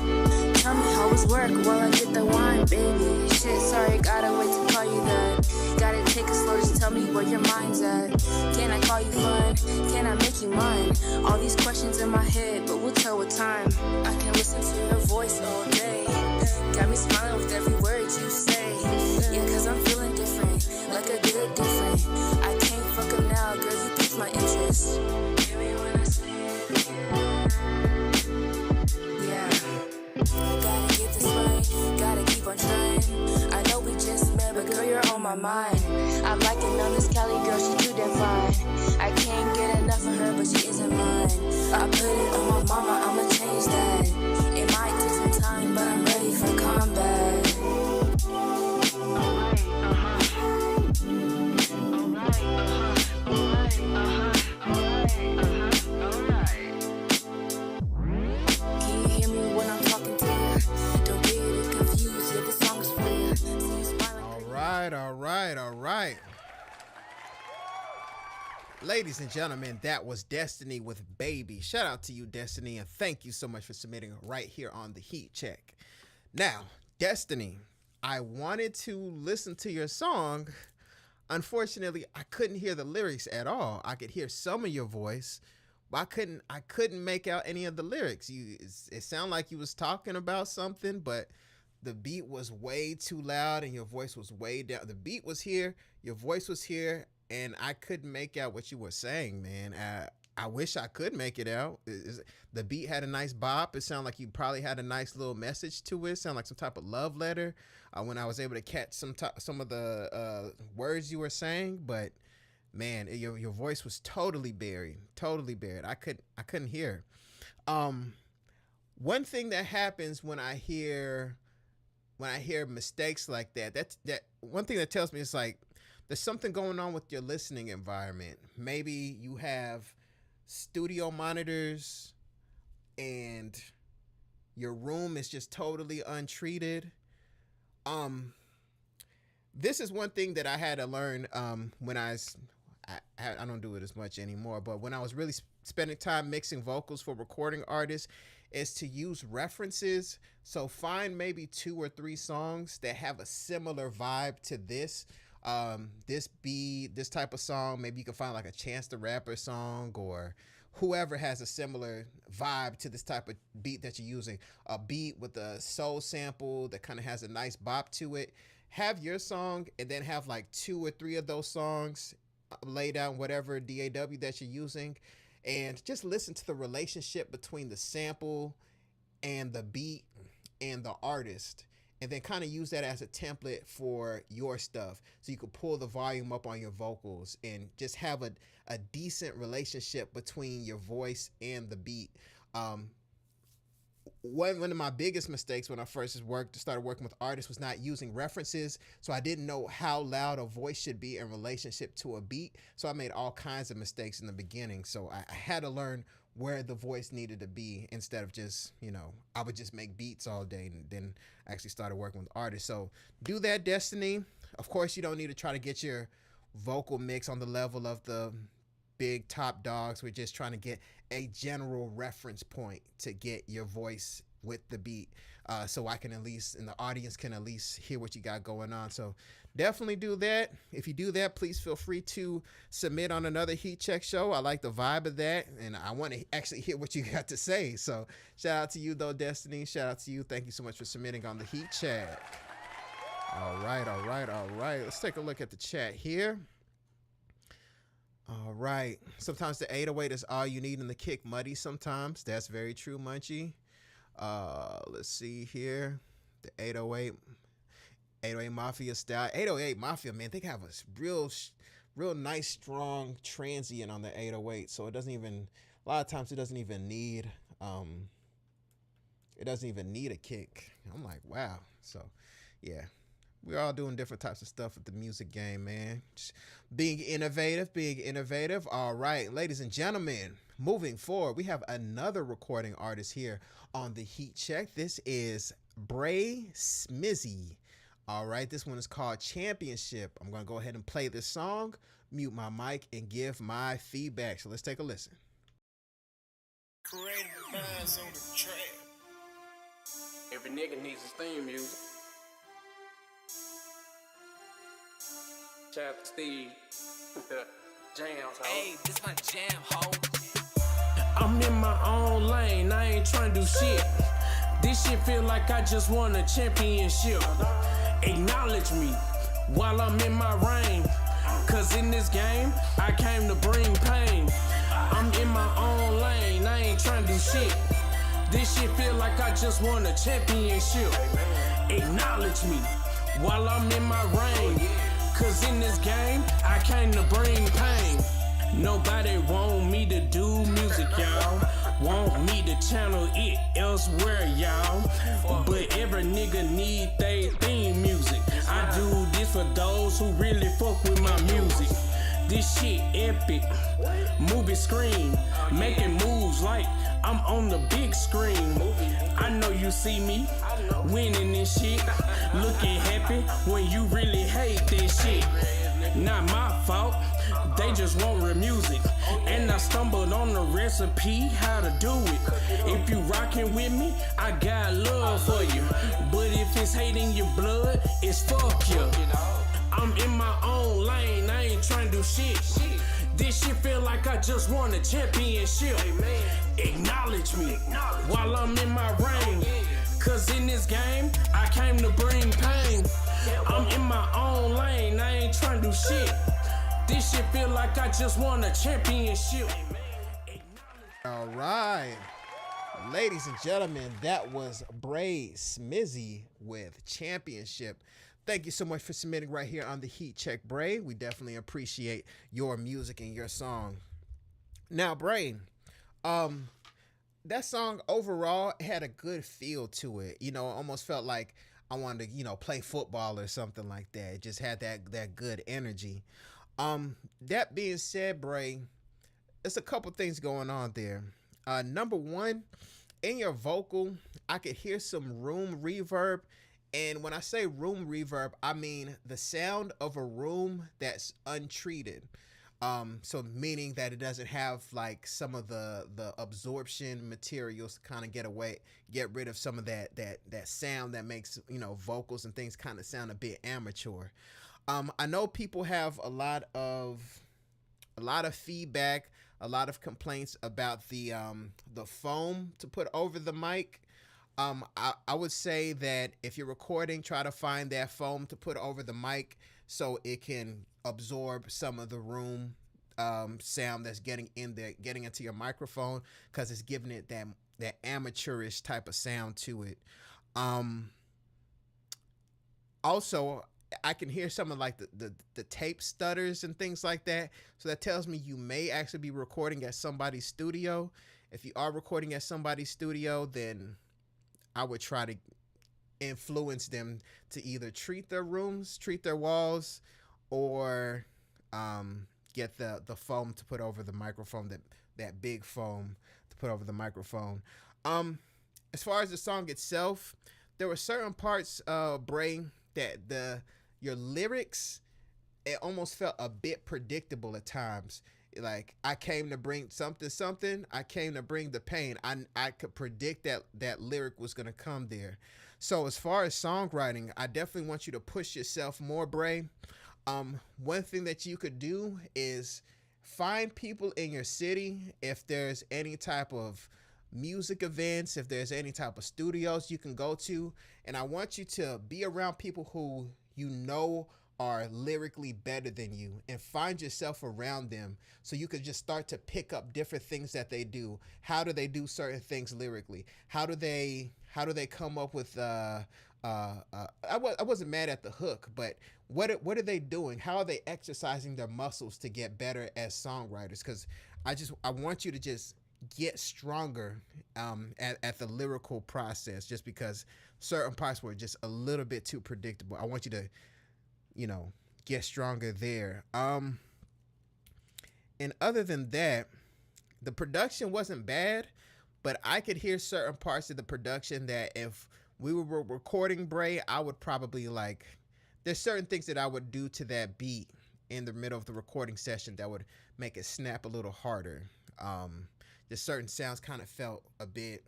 Tell me how it's work while I get the wine, baby. Shit, sorry, gotta wait to call you that. Gotta take it slow, just tell me where your mind's at. Can I call you fun? Can I make you mine? All these questions in my head, but we'll tell with time. I can listen to your voice all day. Got me smiling with every word you say. Yeah, cause I'm feeling different, like a good different. I can't fuck up now, girl, you piqued my interest. Hear me when I say it, yeah. Gotta get this right, gotta keep on trying. I know we just met, but girl, you're on my mind. I'm liking on this Cali girl, she too damn fine. I can't get enough of her, but she isn't mine. I put it on my mama, I'ma change that. It might take some time, but I'm ready for combat. Can you hear me when I'm talking to you? Don't get it confused, yeah, this song is for you. See you smiling. All right. Ladies and gentlemen, that was Destiny with Baby. Shout out to you, Destiny, and thank you so much for submitting right here on the Heat Check. Now, Destiny, I wanted to listen to your song. Unfortunately, I couldn't hear the lyrics at all. I could hear some of your voice, but I couldn't make out any of the lyrics. It sounded like you was talking about something, but the beat was way too loud and your voice was way down. The beat was here, your voice was here, and I couldn't make out what you were saying, man. I wish I could make it out. The beat had a nice bop. It sounded like you probably had a nice little message to it. It sounded like some type of love letter when I was able to catch some of the words you were saying. But man, your voice was totally buried. I couldn't hear. One thing that happens when I hear mistakes like that one thing that tells me is like there's something going on with your listening environment. Maybe you have studio monitors and your room is just totally untreated. This is one thing that I had to learn when I don't do it as much anymore, but when I was really spending time mixing vocals for recording artists, is to use references. So find maybe 2 or 3 songs that have a similar vibe to this. This type of song. Maybe you can find like a Chance the Rapper song or whoever has a similar vibe to this type of beat that you're using. A beat with a soul sample that kind of has a nice bop to it. Have your song and then have like 2 or 3 of those songs laid out in whatever DAW that you're using, and just listen to the relationship between the sample and the beat and the artist, and then kind of use that as a template for your stuff. So you can pull the volume up on your vocals and just have a decent relationship between your voice and the beat. One of my biggest mistakes when I first started working with artists was not using references. So I didn't know how loud a voice should be in relationship to a beat. So I made all kinds of mistakes in the beginning. So I had to learn where the voice needed to be instead of just, I would just make beats all day and then actually started working with artists. So do that, Destiny. Of course, you don't need to try to get your vocal mix on the level of the big top dogs. We're just trying to get a general reference point to get your voice with the beat, so I can at least, and the audience can at least hear what you got going on. So definitely do that. If you do that, please feel free to submit on another Heat Check show. I like the vibe of that, and I want to actually hear what you got to say. So shout out to you though, Destiny. Shout out to you. Thank you so much for submitting on the Heat Check. All right. Let's take a look at the chat here. All right. Sometimes the 808 is all you need in the kick muddy sometimes. That's very true, Munchie. Let's see here. The 808 Mafia style. 808 Mafia, man, they have a real nice, strong transient on the 808. So it doesn't even, a lot of times it doesn't even need a kick. I'm like, wow. So yeah. We're all doing different types of stuff with the music game, man. Just being innovative. All right, ladies and gentlemen, moving forward, we have another recording artist here on the Heat Check. This is Bray Smizzy. All right, this one is called Championship. I'm going to go ahead and play this song, mute my mic, and give my feedback. So let's take a listen. Creative minds on the track. Every nigga needs his theme music. Shout out to Steve. Jams, ho. Hey, this my jam, ho. I'm in my own lane, I ain't trying to do shit. This shit feel like I just won a championship. Acknowledge me while I'm in my reign. Cause in this game, I came to bring pain. I'm in my own lane, I ain't trying to do shit. This shit feel like I just won a championship. Acknowledge me while I'm in my reign. Cause in this game, I came to bring pain. Nobody want me to do music, y'all. Want me to channel it elsewhere, y'all. But every nigga need they theme music. I do this for those who really fuck with my music. This shit epic, movie screen, making moves like I'm on the big screen. I know you see me winning this shit, looking happy when you really hate this shit. Not my fault, they just want real music. And I stumbled on the recipe, how to do it. If you rockin' with me, I got love for you. But if it's hating your blood, it's fuck you. I'm in my own lane, I ain't trying to do shit. This shit feel like I just won a championship. Acknowledge me while I'm in my reign. Cause in this game, I came to bring pain. I'm in my own lane, I ain't trying to do shit. This shit feel like I just won a championship. All right. Ladies and gentlemen, that was Bray Smizzy with Championship. Thank you so much for submitting right here on the Heat Check, Bray. We definitely appreciate your music and your song. Now, Bray, that song overall had a good feel to it. You know, it almost felt like I wanted to, you know, play football or something like that. It just had that good energy. That being said, Bray, there's a couple things going on there. Number one, in your vocal, I could hear some room reverb. And when I say room reverb, I mean the sound of a room that's untreated. So meaning that it doesn't have like some of the absorption materials to kind of get rid of some of that sound that makes, you know, vocals and things kind of sound a bit amateur. I know people have a lot of feedback, a lot of complaints about the foam to put over the mic. I would say that if you're recording, try to find that foam to put over the mic so it can absorb some of the room sound that's getting into your microphone, because it's giving it that amateurish type of sound to it. Also, I can hear some of like the tape stutters and things like that. So that tells me you may actually be recording at somebody's studio. If you are recording at somebody's studio, then I would try to influence them to either treat their rooms, treat their walls, or get the foam to put over the microphone, that big foam to put over the microphone. As far as the song itself, there were certain parts, Bray, that your lyrics, it almost felt a bit predictable at times. Like, I came to bring something, I came to bring the pain. I could predict that lyric was going to come there. So as far as songwriting, I definitely want you to push yourself more, Bray. One thing that you could do is find people in your city. If there's any type of music events, if there's any type of studios you can go to, and I want you to be around people who you know are lyrically better than you, and find yourself around them so you could just start to pick up different things that they do. How do they do certain things lyrically? How do they come up with I wasn't mad at the hook, but what are they doing? How are they exercising their muscles to get better as songwriters? Because I want you to just get stronger at the lyrical process, just because certain parts were just a little bit too predictable. I want you to, you know, get stronger there. And other than that, the production wasn't bad, but I could hear certain parts of the production that if we were recording, Bray, I would probably like there's certain things that I would do to that beat in the middle of the recording session that would make it snap a little harder. Just certain sounds kind of felt a bit.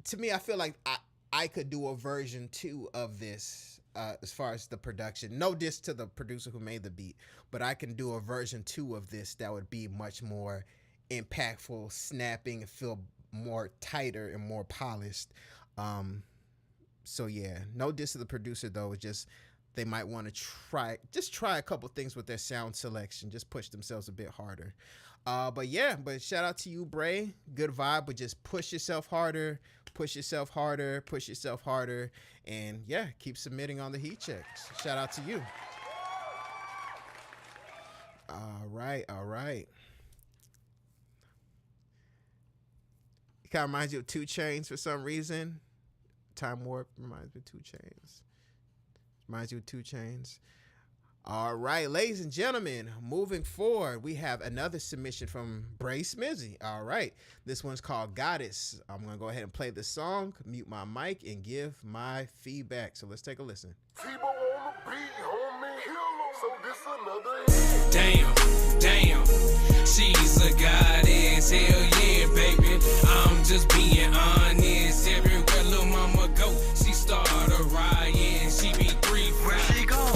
To me, I feel like I could do a version 2 of this as far as the production. No diss to the producer who made the beat, but I can do a version 2 of this that would be much more impactful, snapping, and feel more tighter and more polished. So yeah, no diss to the producer though. It's just they might want to try a couple things with their sound selection, just push themselves a bit harder. But shout out to you, Bray. Good vibe, but just push yourself harder, and yeah, keep submitting on the heat checks. Shout out to you. All right. It kind of reminds you of 2 Chainz for some reason. Time Warp reminds me of 2 Chainz. Reminds you of 2 Chainz. All right, ladies and gentlemen, moving forward, we have another submission from Bray Smizzy. All right, this one's called Goddess. I'm going to go ahead and play this song, mute my mic, and give my feedback. So let's take a listen. Damn, she's a goddess, hell yeah, baby. I'm just being honest. Everywhere little mama go, she start a riot. She be 3 Where she going?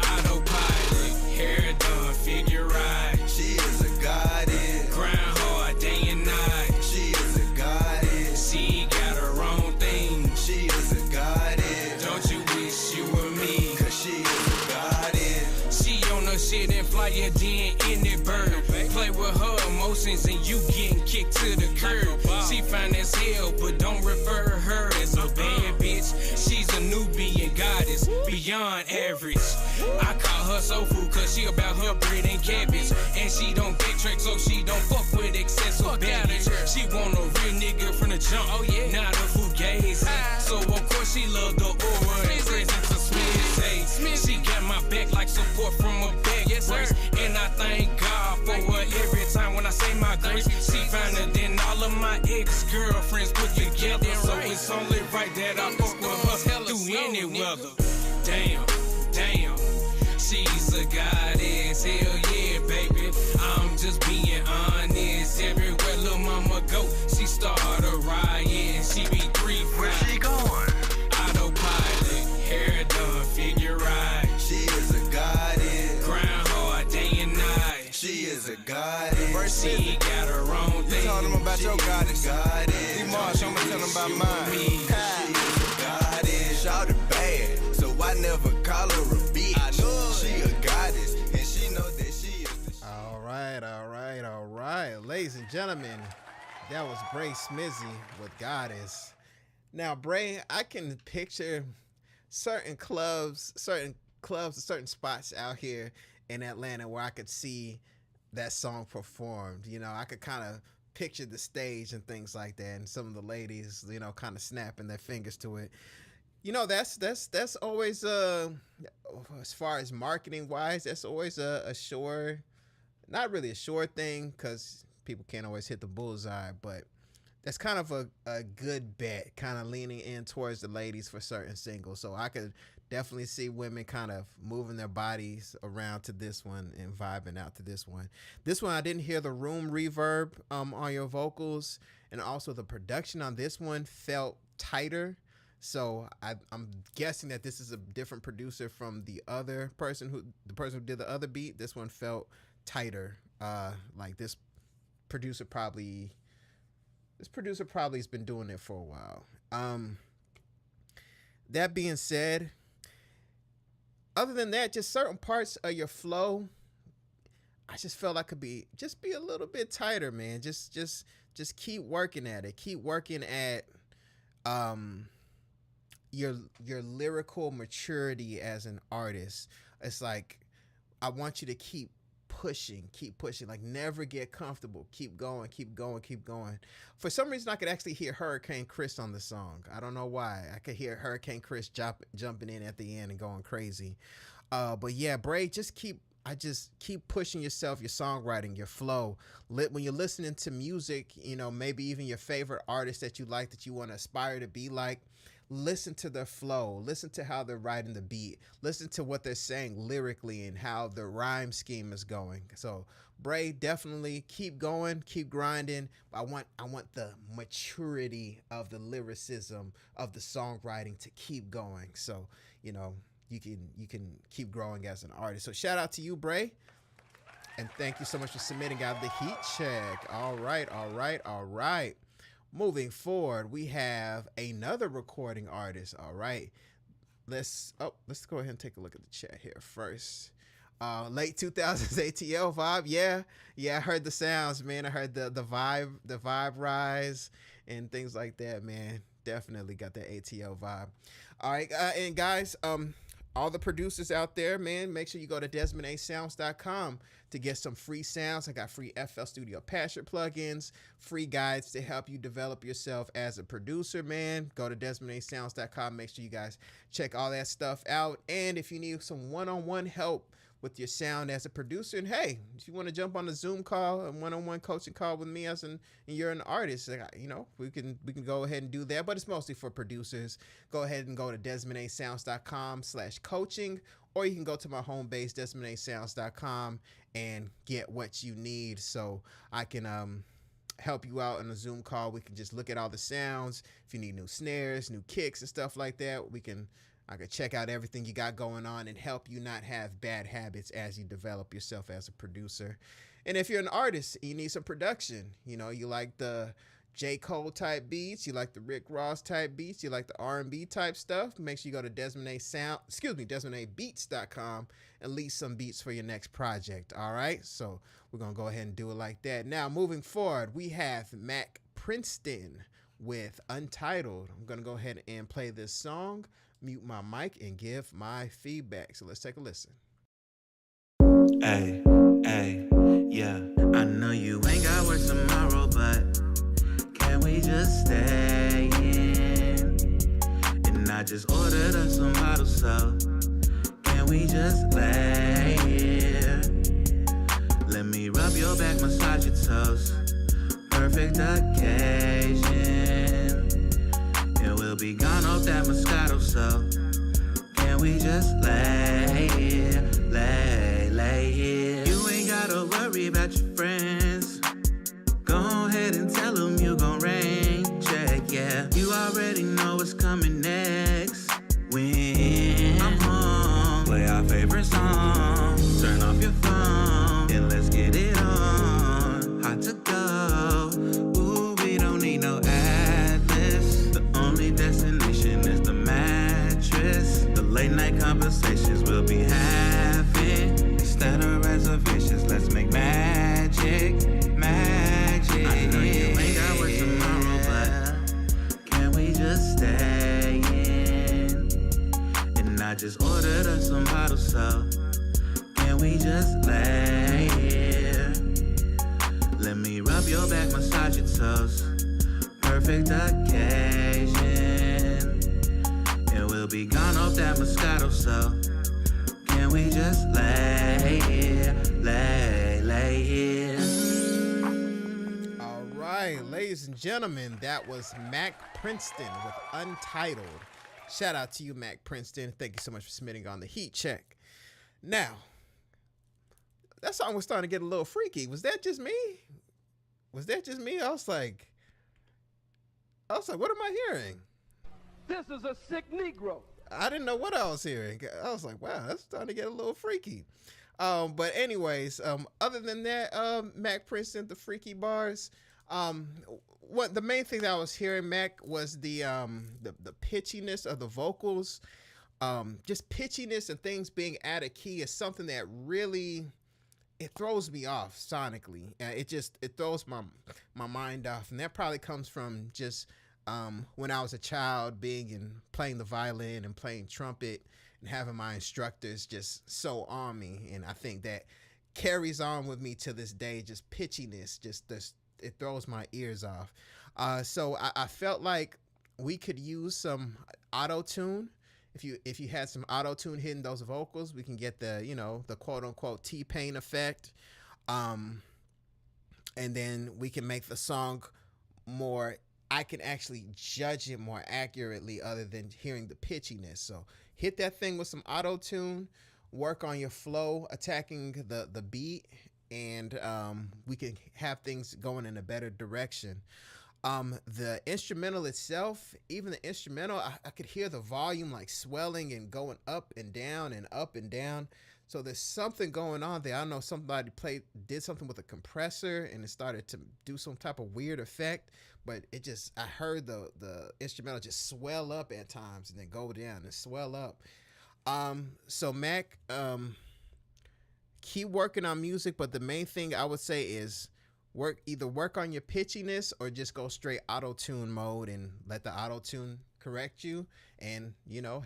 Autopilot, hair done, figure right. She is a goddess. Grind hard day and night. She is a goddess. She got her own thing. She is a goddess. Don't you wish you were me? Cause she is a goddess. She on her shit and fly it then in it bird. Play with her emotions and you getting kicked to the curb. She fine as hell, but don't refer her as a bad bitch. She's a newbie and goddess, beyond average. I call her soul food cause she about her bread and cabbage. And she don't backtrack so she don't fuck with excessive baggage. She want a real nigga from the jump, not a fugazi. So of course she love the aura and presence of Smith. She got my back like support from a back brace. And I thank God for her every time when I say my grace. She finer than all of my ex-girlfriends put together. So it's only right that I fuck with her through any weather. Damn, she's a goddess, hell yeah, baby. I'm just being honest. Everywhere little mama go, she start a riot. She be 3 Where she going? Autopilot, hair done, figure right. She is a goddess. Grind hard day and night. She is a goddess. She got her own thing. Tell them about your goddess. Goddess. D-Marsh, I'ma tell them about mine. Me. She is a goddess. Shout it bad, so I never call her a bitch. I know she a goddess, and she know that she is the shit. All right. Ladies and gentlemen, that was Bray Smizzy with Goddess. Now, Bray, I can picture certain clubs, certain spots out here in Atlanta where I could see that song performed. You know, I could kind of picture the stage and things like that, and some of the ladies, you know, kind of snapping their fingers to it. You know, that's always as far as marketing wise, that's always a sure, not really a sure thing because people can't always hit the bullseye, but that's kind of a good bet, kind of leaning in towards the ladies for certain singles. So I could definitely see women kind of moving their bodies around to this one and vibing out to this one. This one, I didn't hear the room reverb on your vocals, and also the production on this one felt tighter. So I'm guessing that this is a different producer from the person who did the other beat. This one felt tighter. Like this producer probably has been doing it for a while. That being said, other than that, just certain parts of your flow, I just felt like could be a little bit tighter, man. Just keep working at it. Keep working at your lyrical maturity as an artist. It's like I want you to keep pushing, like never get comfortable. Keep going. For some reason, I could actually hear Hurricane Chris on the song. I don't know why. I could hear Hurricane Chris jumping in at the end and going crazy. But yeah, Bray, just keep pushing yourself, your songwriting, your flow. When you're listening to music, you know, maybe even your favorite artist that you like, that you want to aspire to be like, listen to their flow, listen to how they're writing the beat, listen to what they're saying lyrically and how the rhyme scheme is going. So Bray, definitely keep going, keep grinding. I want the maturity of the lyricism of the songwriting to keep going. So, you know, you can keep growing as an artist. So shout out to you, Bray. And thank you so much for submitting out the heat check. All right. Moving forward, we have another recording artist. All right. Let's go ahead and take a look at the chat here first. Late 2000s ATL vibe. Yeah, I heard the sounds, man. I heard the vibe rise and things like that, man. Definitely got that ATL vibe. All right, and guys, all the producers out there, man, make sure you go to DesmondASounds.com to get some free sounds. I got free FL Studio Patcher plugins, free guides to help you develop yourself as a producer, man. Go to DesmondASounds.com. Make sure you guys check all that stuff out. And if you need some one-on-one help with your sound as a producer, and hey, if you want to jump on a Zoom call, a one-on-one coaching call with me and you're an artist, you know, we can go ahead and do that, but it's mostly for producers. Go ahead and go to DesmondASounds.com/coaching, or you can go to my home base, DesmondASounds.com, and get what you need. So I can help you out on a Zoom call. We can just look at all the sounds. If you need new snares, new kicks and stuff like that, I could check out everything you got going on and help you not have bad habits as you develop yourself as a producer. And if you're an artist, you need some production. You know, you like the J. Cole type beats, you like the Rick Ross type beats, you like the R&B type stuff, make sure you go to DesmondABeats.com and leave some beats for your next project. All right, so we're gonna go ahead and do it like that. Now, moving forward, we have Mac Princeton with Untitled. I'm gonna go ahead and play this song, mute my mic, and give my feedback. So let's take a listen. Hey, yeah. I know you ain't got work tomorrow, but can we just stay in? And I just ordered us some bottles, so can we just lay here? Let me rub your back, massage your toes. Perfect occasion. And we'll be gone off that Moscato, so can we just lay here, lay here? You ain't gotta worry about your friends. Go ahead and tell them you gon' rain check, yeah. You already know what's coming next. When I'm home, play our favorite song. Turn off your phone and let's get it on. Hot to go. Ooh, we don't need no atlas. The only destination is the mattress. The late night conversations we'll be having. Instead of reservations, let's make magic. I know you ain't got work tomorrow, but can we just stay in? And I just ordered us some bottles, so can we just lay here? Let me rub your back, massage your toes. Perfect occasion. And we'll be gone off that Moscato, so can we just lay here, lay here? All right, ladies and gentlemen, that was Mac Princeton with Untitled. Shout out to you, Mac Princeton. Thank you so much for submitting on the heat check. Now, that song was starting to get a little freaky. Was that just me? I was like, what am I hearing? This is a sick Negro. I didn't know what I was hearing. I was like, wow, that's starting to get a little freaky. But anyways, other than that, Mac Princeton, the freaky bars. What the main thing that I was hearing, Mac, was the pitchiness of the vocals. Just pitchiness and things being out of key is something that really, it throws me off sonically. It throws my mind off, and that probably comes from just when I was a child, being and playing the violin and playing trumpet and having my instructors just so on me. And I think that carries on with me to this day, just pitchiness, it throws my ears off. So I felt like we could use some auto-tune. If you had some auto-tune hitting those vocals, we can get the quote unquote T-Pain effect. And then we can make the song more I can actually judge it more accurately other than hearing the pitchiness. So hit that thing with some auto tune, work on your flow, attacking the beat, and we can have things going in a better direction. The instrumental itself, even the instrumental, I could hear the volume like swelling and going up and down and up and down. So there's something going on there. I know somebody did something with a compressor and it started to do some type of weird effect, but I heard the instrumental just swell up at times and then go down and swell up. So Mac, keep working on music, but the main thing I would say is either work on your pitchiness or just go straight auto-tune mode and let the auto-tune correct you, and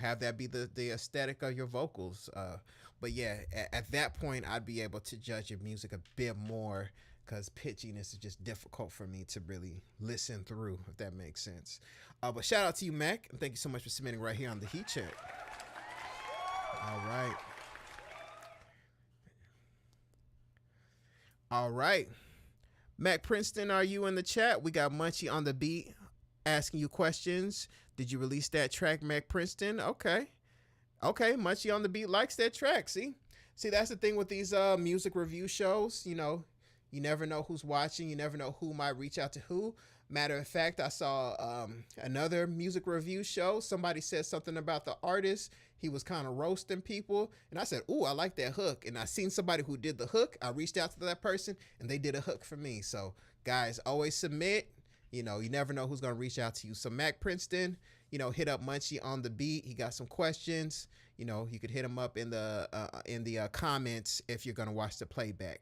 have that be the aesthetic of your vocals. But yeah, at that point I'd be able to judge your music a bit more, because pitchiness is just difficult for me to really listen through, if that makes sense. But shout out to you, Mac, and thank you so much for submitting right here on the Heat Check. All right. Mac Princeton, are you in the chat? We got Munchie on the beat asking you questions. Did you release that track, Mac Princeton? Okay, Munchie on the beat likes that track. See, that's the thing with these music review shows. You never know who's watching. You never know who might reach out to who. Matter of fact, I saw another music review show. Somebody said something about the artist. He was kind of roasting people. And I said, ooh, I like that hook. And I seen somebody who did the hook. I reached out to that person and they did a hook for me. So guys, always submit. You never know who's going to reach out to you. So Mac Princeton, hit up Munchie on the beat. He got some questions. You could hit him up in the comments if you're going to watch the playback,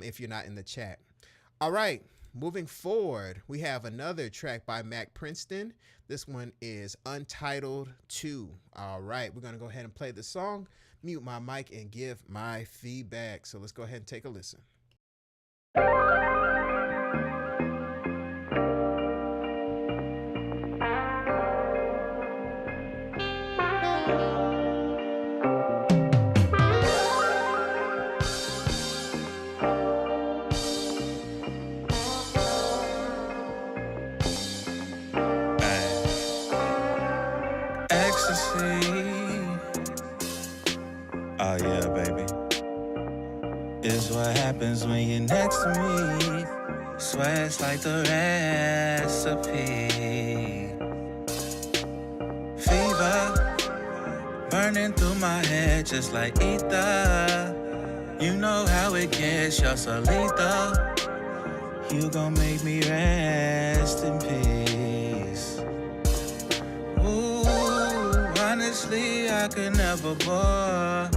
if you're not in the chat. All right. Moving forward, we have another track by Mac Princeton. This one is Untitled 2. All right, we're going to go ahead and play the song, mute my mic, and give my feedback. So let's go ahead and take a listen. Oh yeah, baby. It's what happens when you're next to me. Swear it's like the recipe. Fever burning through my head just like ether. You know how it gets, you're so lethal. You gon' make me rest in peace. Ooh, honestly, I could never bore.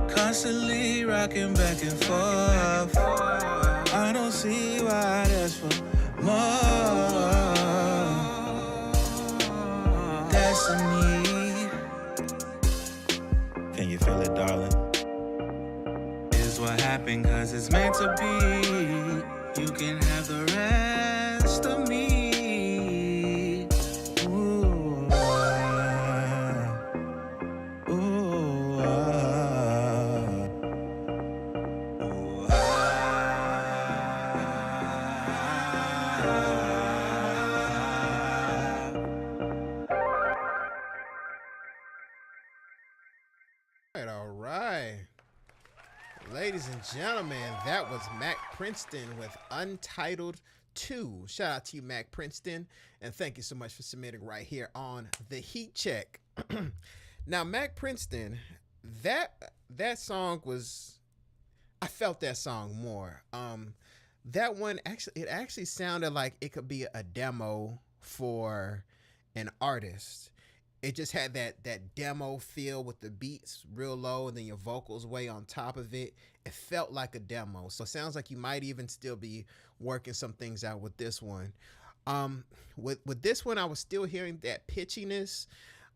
Constantly rocking back and forth. I don't see why I'd ask for more. Destiny. Can you feel it, darling? Is what happened, cause it's meant to be. You can have the rest of me. Ooh, ooh, All right. Ladies and gentlemen, that was Mac Princeton with Untitled 2. Shout out to you, Mac Princeton, and thank you so much for submitting right here on the Heat Check. Now, Mac Princeton, that song was, I felt that song more. That one actually sounded like it could be a demo for an artist. It just had that demo feel with the beats real low and then your vocals way on top of it. It felt like a demo. So it sounds like you might even still be working some things out with this one. With this one, I was still hearing that pitchiness.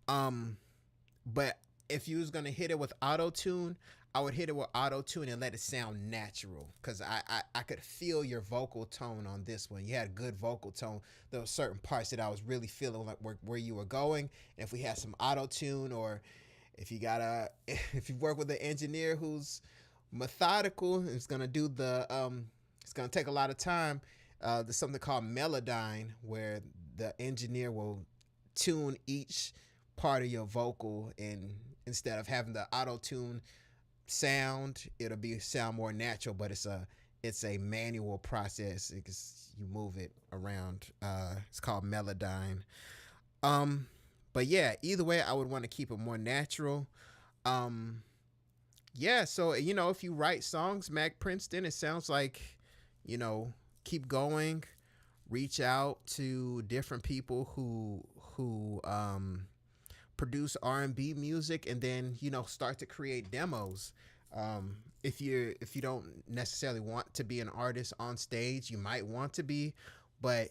But if you was going to hit it with auto-tune, I would hit it with auto-tune and let it sound natural, because I could feel your vocal tone on this one. You had a good vocal tone. There were certain parts that I was really feeling like where you were going. And if we had some auto-tune, or if you work with an engineer who's methodical, it's gonna do it's gonna take a lot of time. There's something called Melodyne, where the engineer will tune each part of your vocal, and instead of having the auto-tune sound, it'll sound more natural, but it's a manual process because you move it around. It's called Melodyne. But yeah, either way, I would want to keep it more natural. Yeah, so if you write songs, Mac Princeton, it sounds like, keep going, reach out to different people who produce R&B music, and then start to create demos. If you don't necessarily want to be an artist on stage, you might want to be, but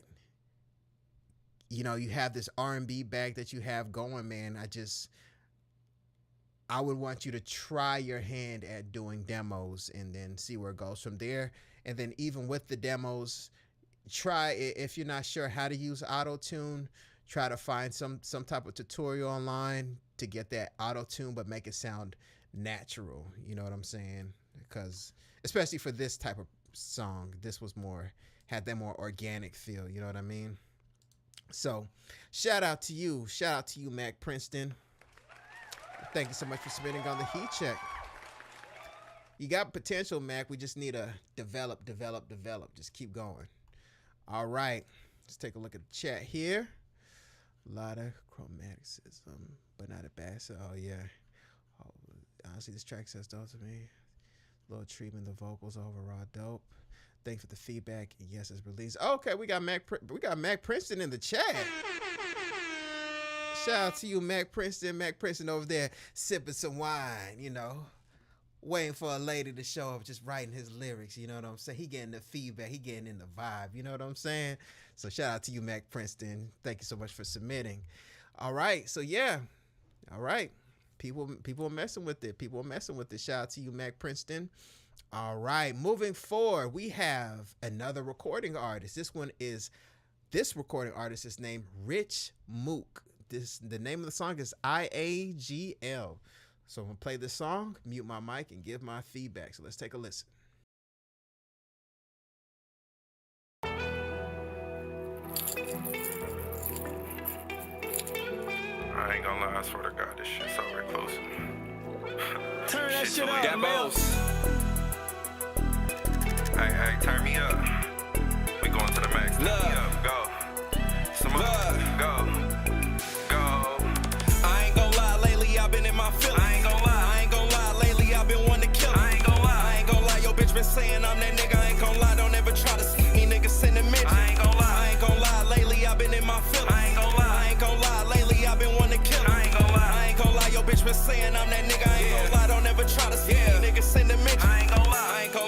you have this R&B bag that you have going, man. I would want you to try your hand at doing demos and then see where it goes from there. And then even with the demos, try, if you're not sure how to use auto-tune, try to find some type of tutorial online to get that auto-tune, but make it sound natural. You know what I'm saying? Because especially for this type of song, this had that more organic feel. You know what I mean? So shout out to you, Mac Princeton. Thank you so much for submitting on the Heat Check. You got potential, Mac. We just need to develop. Just keep going. All right. Let's take a look at the chat here. A lot of chromaticism, but not a bass. Oh, yeah. Oh, honestly, this track says dope to me. Little treatment, the vocals overall dope. Thanks for the feedback. Yes, it's released. Okay, we got Mac Princeton in the chat. Shout out to you, Mac Princeton. Mac Princeton over there sipping some wine, waiting for a lady to show up, just writing his lyrics. You know what I'm saying? He getting the feedback. He getting in the vibe. You know what I'm saying? So shout out to you, Mac Princeton. Thank you so much for submitting. All right. So yeah. All right. People are messing with it. Shout out to you, Mac Princeton. All right. Moving forward, we have another recording artist. This recording artist is named Rich Mook. The name of the song is IAGL. So I'm going to play this song, mute my mic, and give my feedback. So let's take a listen. I ain't gonna lie, I swear to God, this shit's so reclusive. Turn that shit up, Got man. both. Hey, turn me up. We going to the max. Turn me up. Go. Some up. Go. I ain't gon' lie, lately I've been in my feelings. I ain't gon' lie, lately I've been wanting to kill him. I ain't gon' lie, yo bitch been saying I'm that nigga. I ain't gon' lie, don't ever try to see me, niggas sending midgets. I ain't gon' lie, lately I've been in my feelings. I ain't gon' lie, lately I've been wanting to kill him. I ain't gon' lie, yo bitch been saying I'm that nigga. I ain't gon' lie, don't ever try to see me, niggas sending midgets. I ain't gon'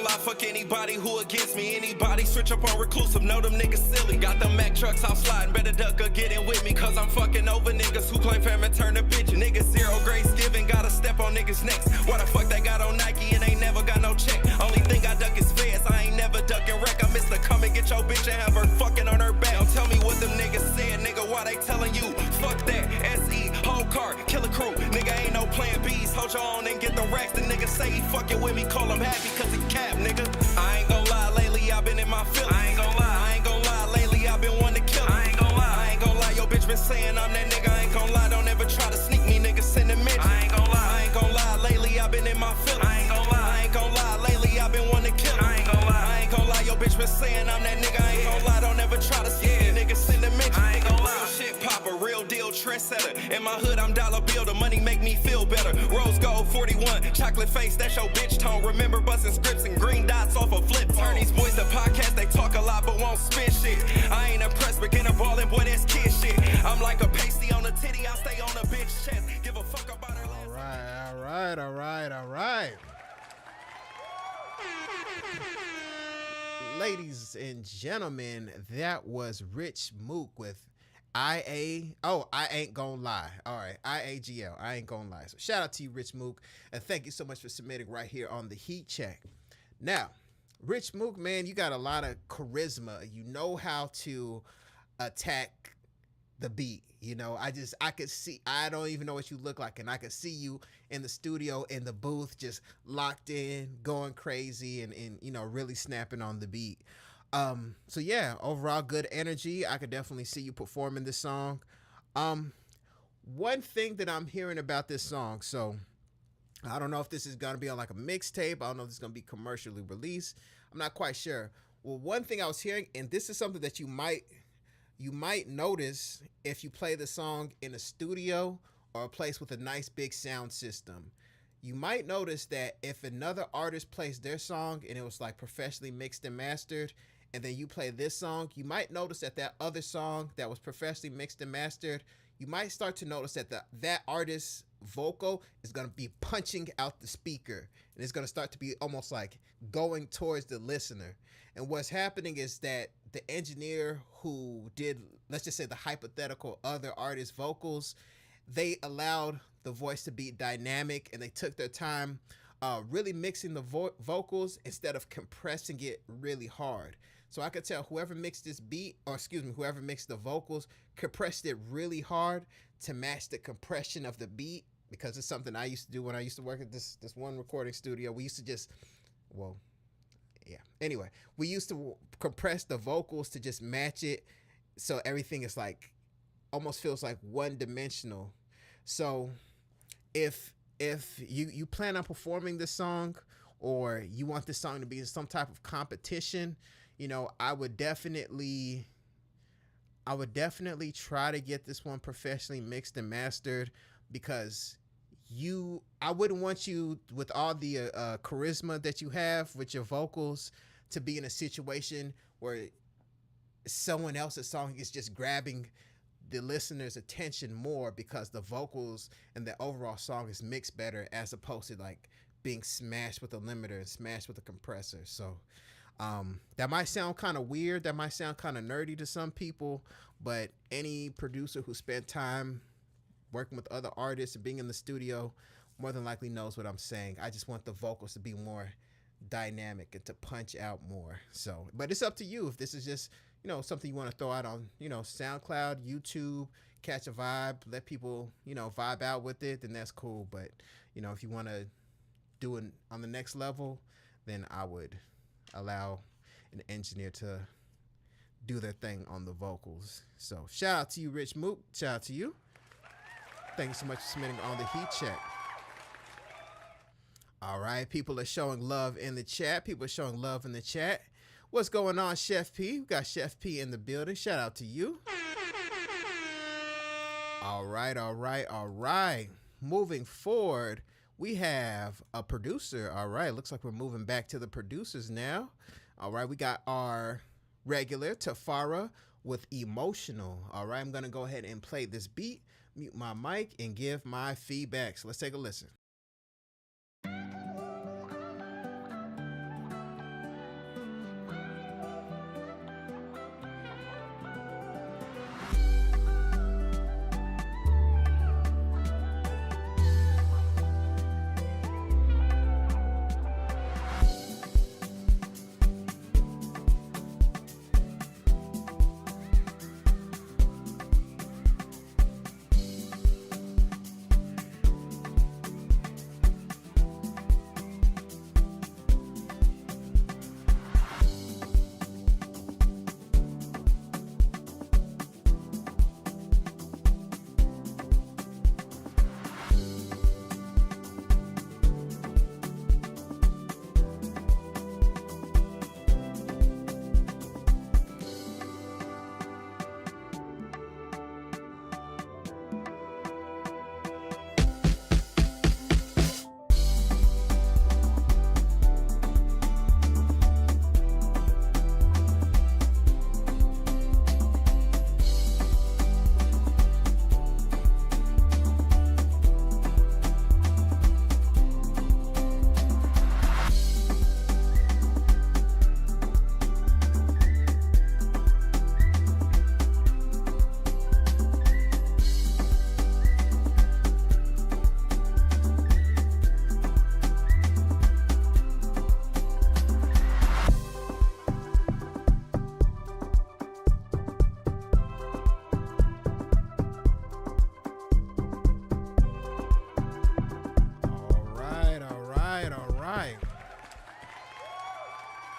lie, fuck anybody who against me. Anybody switch up on reclusive, know them niggas silly. Got them Mack trucks out sliding, better duck or get in with me. Cause I'm fucking over niggas who claim fam and turn to bitch. Niggas zero grace giving, gotta step on niggas' necks. Why the fuck they got on Nike and ain't never got no check? Only thing I duck is feds, I ain't never ducking wreck. I miss the come and get your bitch and have her fucking on her back. Don't tell me what them niggas said, nigga, why they telling you? Fuck that, SE, whole car, kill a crew. Nigga ain't no plan B's, hold your own and get the racks. The nigga say he fucking with me, call him happy cause he cap, nigga. I ain't gon' lie, lately I've been in my feelings. I ain't gon' lie, lately I've been wanting to kill him. I ain't gon' lie, yo bitch been saying I'm that nigga. I ain't gon' lie, don't ever try to sneak me, niggas sending midgets. I ain't gon' lie, lately I've been in my feelings. I ain't gon' lie, lately I've been wanting to kill him. I ain't gon' lie, yo bitch been saying I'm that nigga. I ain't gon' lie, don't ever try to sneak me, niggas sending midgets. I ain't gon' lie, real shit popper, real deal trendsetter. In my hood I'm dollar bill, the money make me feel better. Rose gold 41, chocolate face, that's your bitch tone. Remember busting scripts and green dots off a flip. Turn these boys to podcasts, they talk a lot but won't spit shit. I ain't impressed, beginner ballin', boy, that's kid shit. I'm like a pasty on a titty, I stay on a bitch chest. Give a fuck about her last. All right. Ladies and gentlemen, that was Rich Mook with I ain't gonna lie. All right, IAGL, I ain't gonna lie. So shout out to you, Rich Mook, and thank you so much for submitting right here on the Heat Check. Now, Rich Mook, man, you got a lot of charisma. You know how to attack the beat. I could see, I don't even know what you look like, and I could see you in the studio, in the booth, just locked in, going crazy, and really snapping on the beat. So yeah, overall good energy. I could definitely see you performing this song. One thing that I'm hearing about this song, so I don't know if this is gonna be on like a mixtape. I don't know if this is gonna be commercially released. I'm not quite sure. Well, one thing I was hearing, and this is something that you might notice if you play the song in a studio or a place with a nice big sound system. You might notice that if another artist plays their song and it was like professionally mixed and mastered, and then you play this song, you might notice that that other song that was professionally mixed and mastered, you might start to notice that that artist's vocal is going to be punching out the speaker, and it's going to start to be almost like going towards the listener. And what's happening is that the engineer who did, let's just say, the hypothetical other artist vocals, they allowed the voice to be dynamic, and they took their time really mixing the vocals instead of compressing it really hard. So I could tell whoever mixed this beat, or excuse me, whoever mixed the vocals, compressed it really hard to match the compression of the beat, because it's something I used to do when I used to work at this one recording studio. We used to just, well, yeah. Anyway, we used to compress the vocals to just match it so everything is like, almost feels like one dimensional. So if you plan on performing this song, or you want this song to be in some type of competition, you know, I would definitely try to get this one professionally mixed and mastered, because I wouldn't want you, with all the charisma that you have with your vocals, to be in a situation where someone else's song is just grabbing the listener's attention more because the vocals and the overall song is mixed better, as opposed to like being smashed with a limiter and smashed with a compressor. So that might sound kind of weird, that might sound kind of nerdy to some people, but any producer who spent time working with other artists and being in the studio more than likely knows what I'm saying. I just want the vocals to be more dynamic and to punch out more. So, but it's up to you if this is just, you know, something you want to throw out on, you know, SoundCloud, YouTube, catch a vibe, let people, you know, vibe out with it, then that's cool. But, you know, if you want to do it on the next level, then I would allow an engineer to do their thing on the vocals. So shout out to you, Rich Mook. Shout out to you. Thank you so much for submitting on the Heat Check. All right, people are showing love in the chat. What's going on, Chef P? We got Chef P in the building. Shout out to you. All right. Moving forward, we have a producer. All right, looks like we're moving back to the producers now. All right, we got our regular Tafara with Emotional. All right, I'm going to go ahead and play this beat, mute my mic, and give my feedback. So let's take a listen.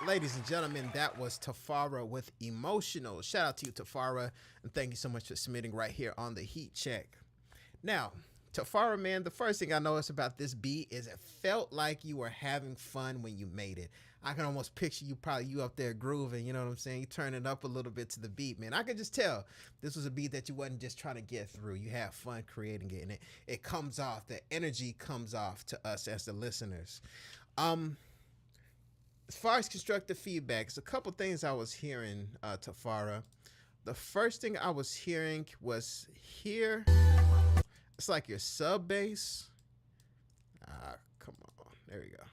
Ladies and gentlemen, that was Tafara with Emotional. Shout out to you, Tafara, and thank you so much for submitting right here on the Heat Check. Now, Tafara, man, the first thing I noticed about this beat is it felt like you were having fun when you made it. I can almost picture you up there grooving, you know what I'm saying? You turn it up a little bit to the beat, man. I could just tell this was a beat that you wasn't just trying to get through. You had fun creating it, and it comes off, the energy comes off to us as the listeners. As far as constructive feedback, it's a couple things I was hearing, Tafara. The first thing I was hearing was here. It's like your sub bass. Come on. There we go.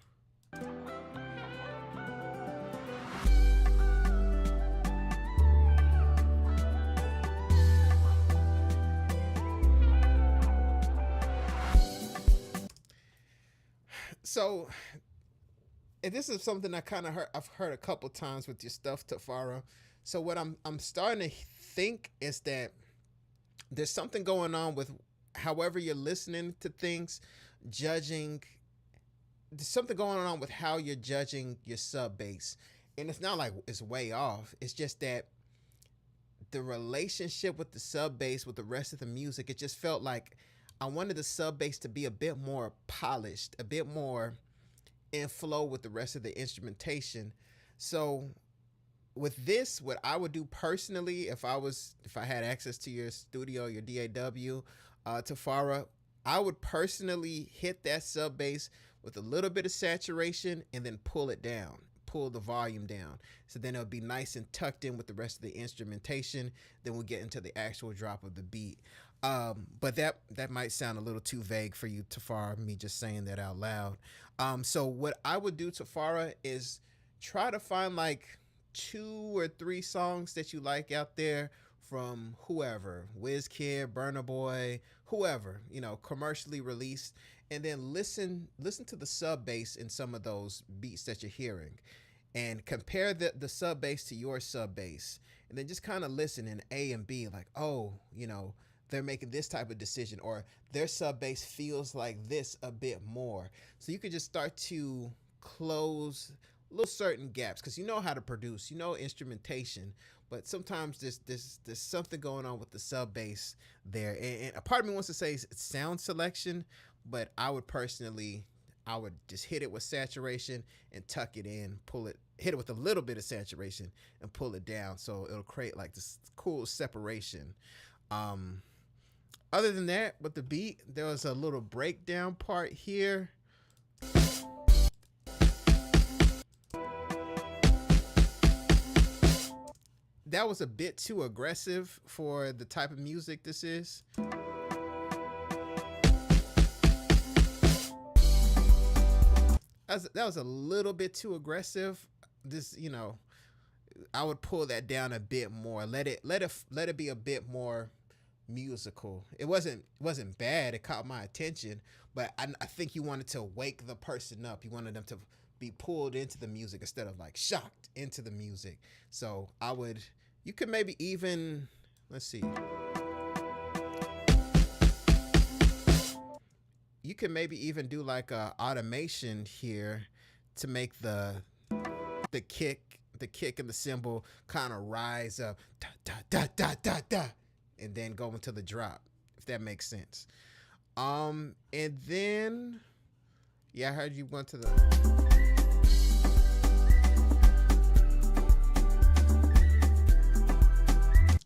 So, and this is something I've heard a couple times with your stuff, Tafara. So what I'm starting to think is that there's something going on with however you're listening to things, judging. There's something going on with how you're judging your sub bass. And it's not like it's way off. It's just that the relationship with the sub bass with the rest of the music, it just felt like I wanted the sub bass to be a bit more polished, a bit more in flow with the rest of the instrumentation. So with this, what I would do personally, if I had access to your studio, your DAW, Tafara, I would personally hit that sub bass with a little bit of saturation and then pull it down, pull the volume down. So then it'll be nice and tucked in with the rest of the instrumentation. Then we'll get into the actual drop of the beat. But that might sound a little too vague for you, Tafara, me just saying that out loud. So what I would do, Tafara, is try to find like 2 or 3 songs that you like out there from whoever, WizKid, Burna Boy, whoever, commercially released, and then listen to the sub bass in some of those beats that you're hearing, and compare the sub bass to your sub bass, and then just kind of listen in A and B, like, oh, they're making this type of decision, or their sub bass feels like this a bit more. So you could just start to close little certain gaps, because you know how to produce, instrumentation, but sometimes there's something going on with the sub bass there. And a part of me wants to say it's sound selection, but I would just hit it with saturation and tuck it in, hit it with a little bit of saturation and pull it down, so it'll create like this cool separation. Other than that, with the beat, there was a little breakdown part here. That was a bit too aggressive for the type of music this is. That was a little bit too aggressive. This, I would pull that down a bit more. Let it be a bit more musical. It wasn't bad. It caught my attention, but I think you wanted to wake the person up. You wanted them to be pulled into the music instead of like shocked into the music. So you could maybe even, let's see. You can maybe even do like a automation here to make the kick and the cymbal kind of rise up, da da da da da da, and then go into the drop, if that makes sense. And then, yeah, I heard you went to the.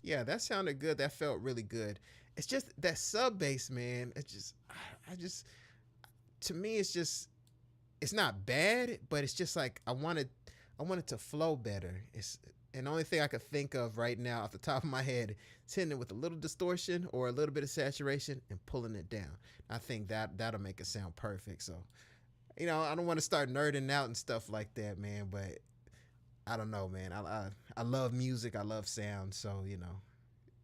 Yeah, that sounded good. That felt really good. It's just that sub bass, man. To me, it's not bad, but it's just like I want it to flow better. And the only thing I could think of right now off the top of my head is hitting it with a little distortion or a little bit of saturation and pulling it down. I think that'll make it sound perfect. So, I don't want to start nerding out and stuff like that, man, but I don't know, man. I love music. I love sound. So,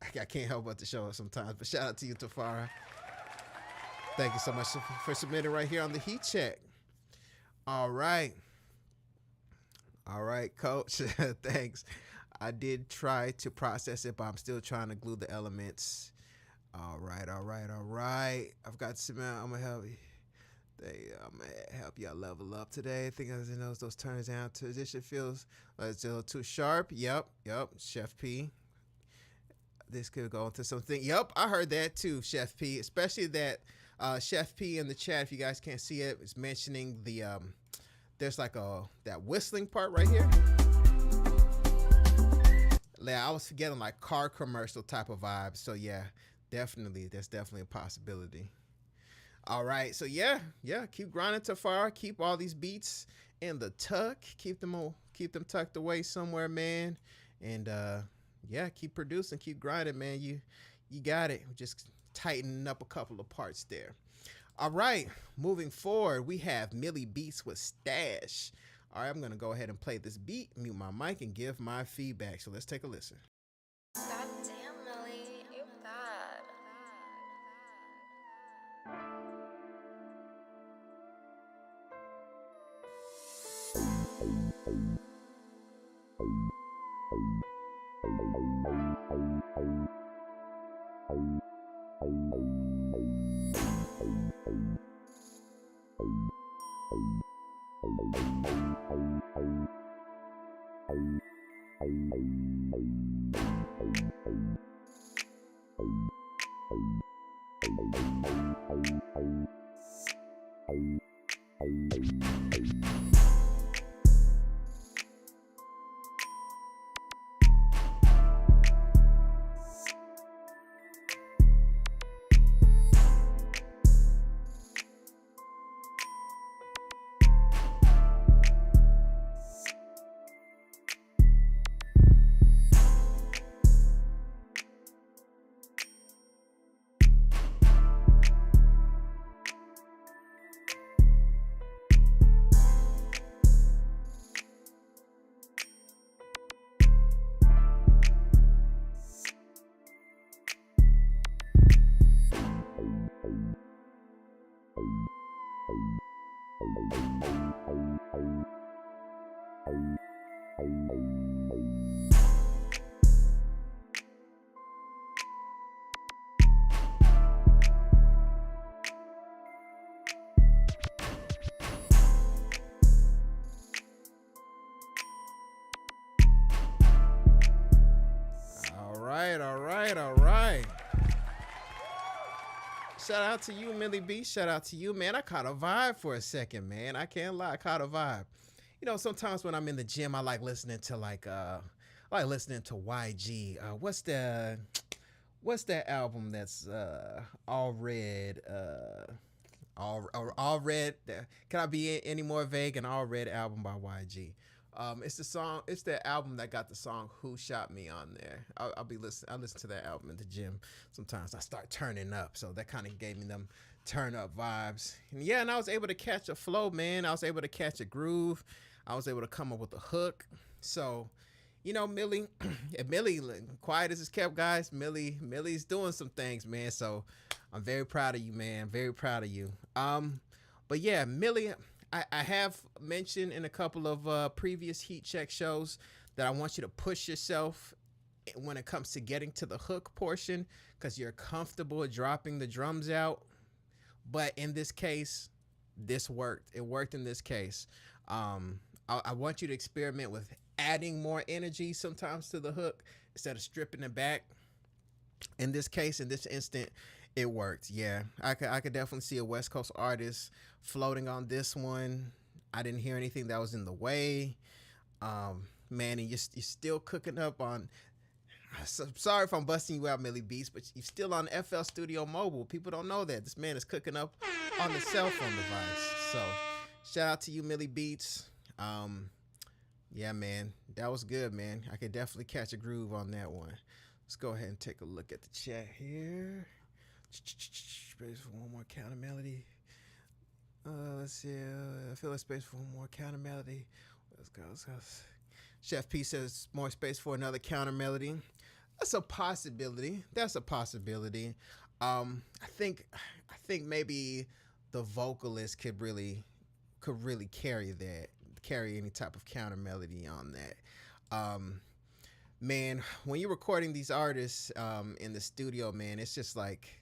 I can't help but to show it sometimes. But shout out to you, Tafara. Thank you so much for submitting right here on the Heat Check. All right, Coach. Thanks. I did try to process it, but I'm still trying to glue the elements. All right. I've got some. I'm gonna help you. I'm gonna help y'all level up today. I think as those turns down transition feels it's a little too sharp. Yep, Chef P. This could go into something. Yep, I heard that too, Chef P. Especially that Chef P in the chat, if you guys can't see it, is mentioning the there's like that whistling part right here. Yeah, I was forgetting like car commercial type of vibe. So yeah, that's definitely a possibility. All right, so yeah, keep grinding Tafara. Keep all these beats in the tuck. Keep them tucked away somewhere, man. And yeah, keep producing, keep grinding, man. You got it. Just tightening up a couple of parts there. All right, moving forward, we have Millie Beats with Stash. All right, I'm gonna go ahead and play this beat, mute my mic, and give my feedback. So let's take a listen. God damn, Millie, you're bad. All right. Shout out to you, Millie B. Shout out to you, man. I caught a vibe for a second, man. I can't lie, I caught a vibe. You know, sometimes when I'm in the gym, I like listening to YG. What's that album that's all red? All red. Can I be any more vague? An all red album by YG. It's the album that got the song "Who Shot Me" on there. I listen to that album in the gym. Sometimes I start turning up, so that kind of gave me them turn up vibes. And I was able to catch a flow, man. I was able to catch a groove. I was able to come up with a hook. So, Millie, quiet as it's kept, guys. Millie's doing some things, man. So I'm very proud of you, man. Very proud of you. But yeah, Millie, I have mentioned in a couple of previous Heat Check shows that I want you to push yourself when it comes to getting to the hook portion because you're comfortable dropping the drums out. But in this case, this worked. It worked in this case. I want you to experiment with adding more energy sometimes to the hook instead of stripping it back. In this case, in this instant, it worked. Yeah, I could definitely see a West Coast artist floating on this one. I didn't hear anything that was in the way. Man, and you're still cooking up on. Sorry if I'm busting you out, Millie Beats, but you're still on FL Studio Mobile. People don't know that this man is cooking up on the cell phone device. So, shout out to you, Millie Beats. Yeah, man, that was good, man. I could definitely catch a groove on that one. Let's go ahead and take a look at the chat here. Space for one more counter melody. Let's see. I feel like space for one more counter melody. Let's go. Chef P says more space for another counter melody. That's a possibility. I think maybe the vocalist could really carry any type of counter melody on that. Man, when you're recording these artists in the studio, man, it's just like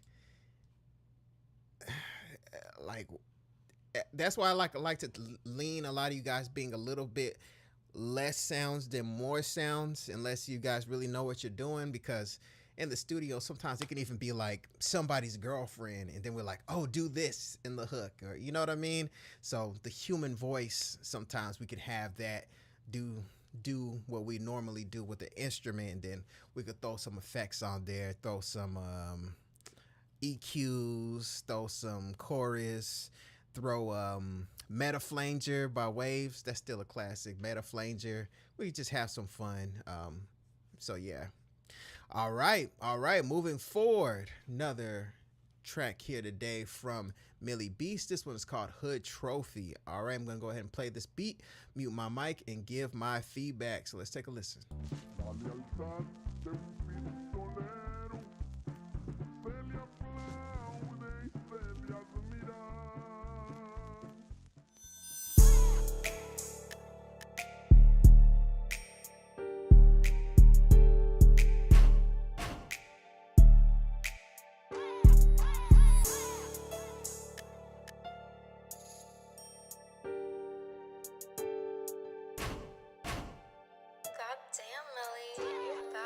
that's why I like to lean a lot of you guys being a little bit less sounds than more sounds, unless you guys really know what you're doing, because in the studio sometimes it can even be like somebody's girlfriend and then we're like, oh, do this in the hook, or you know what I mean. So the human voice, sometimes we could have that do what we normally do with the instrument, and then we could throw some effects on there, throw some EQs, throw some chorus, throw Metaflanger by Waves. That's still a classic. Metaflanger. We just have some fun. So yeah. All right. Moving forward, another track here today from Millie Beast. This one is called Hood Trophy. All right, I'm gonna go ahead and play this beat, mute my mic, and give my feedback. So let's take a listen. God damn, Millie, you're bad.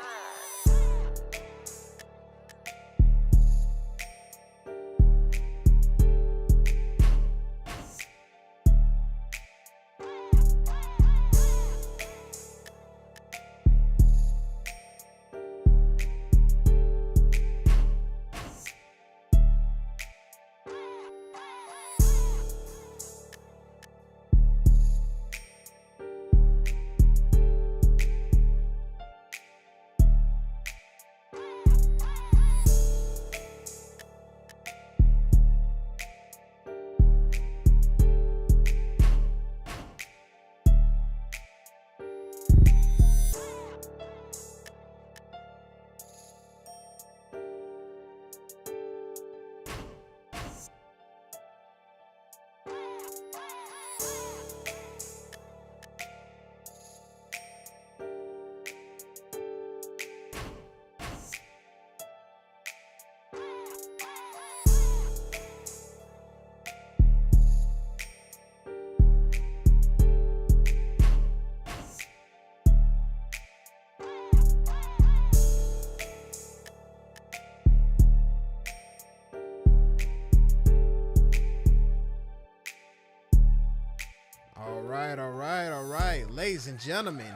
All right, ladies and gentlemen,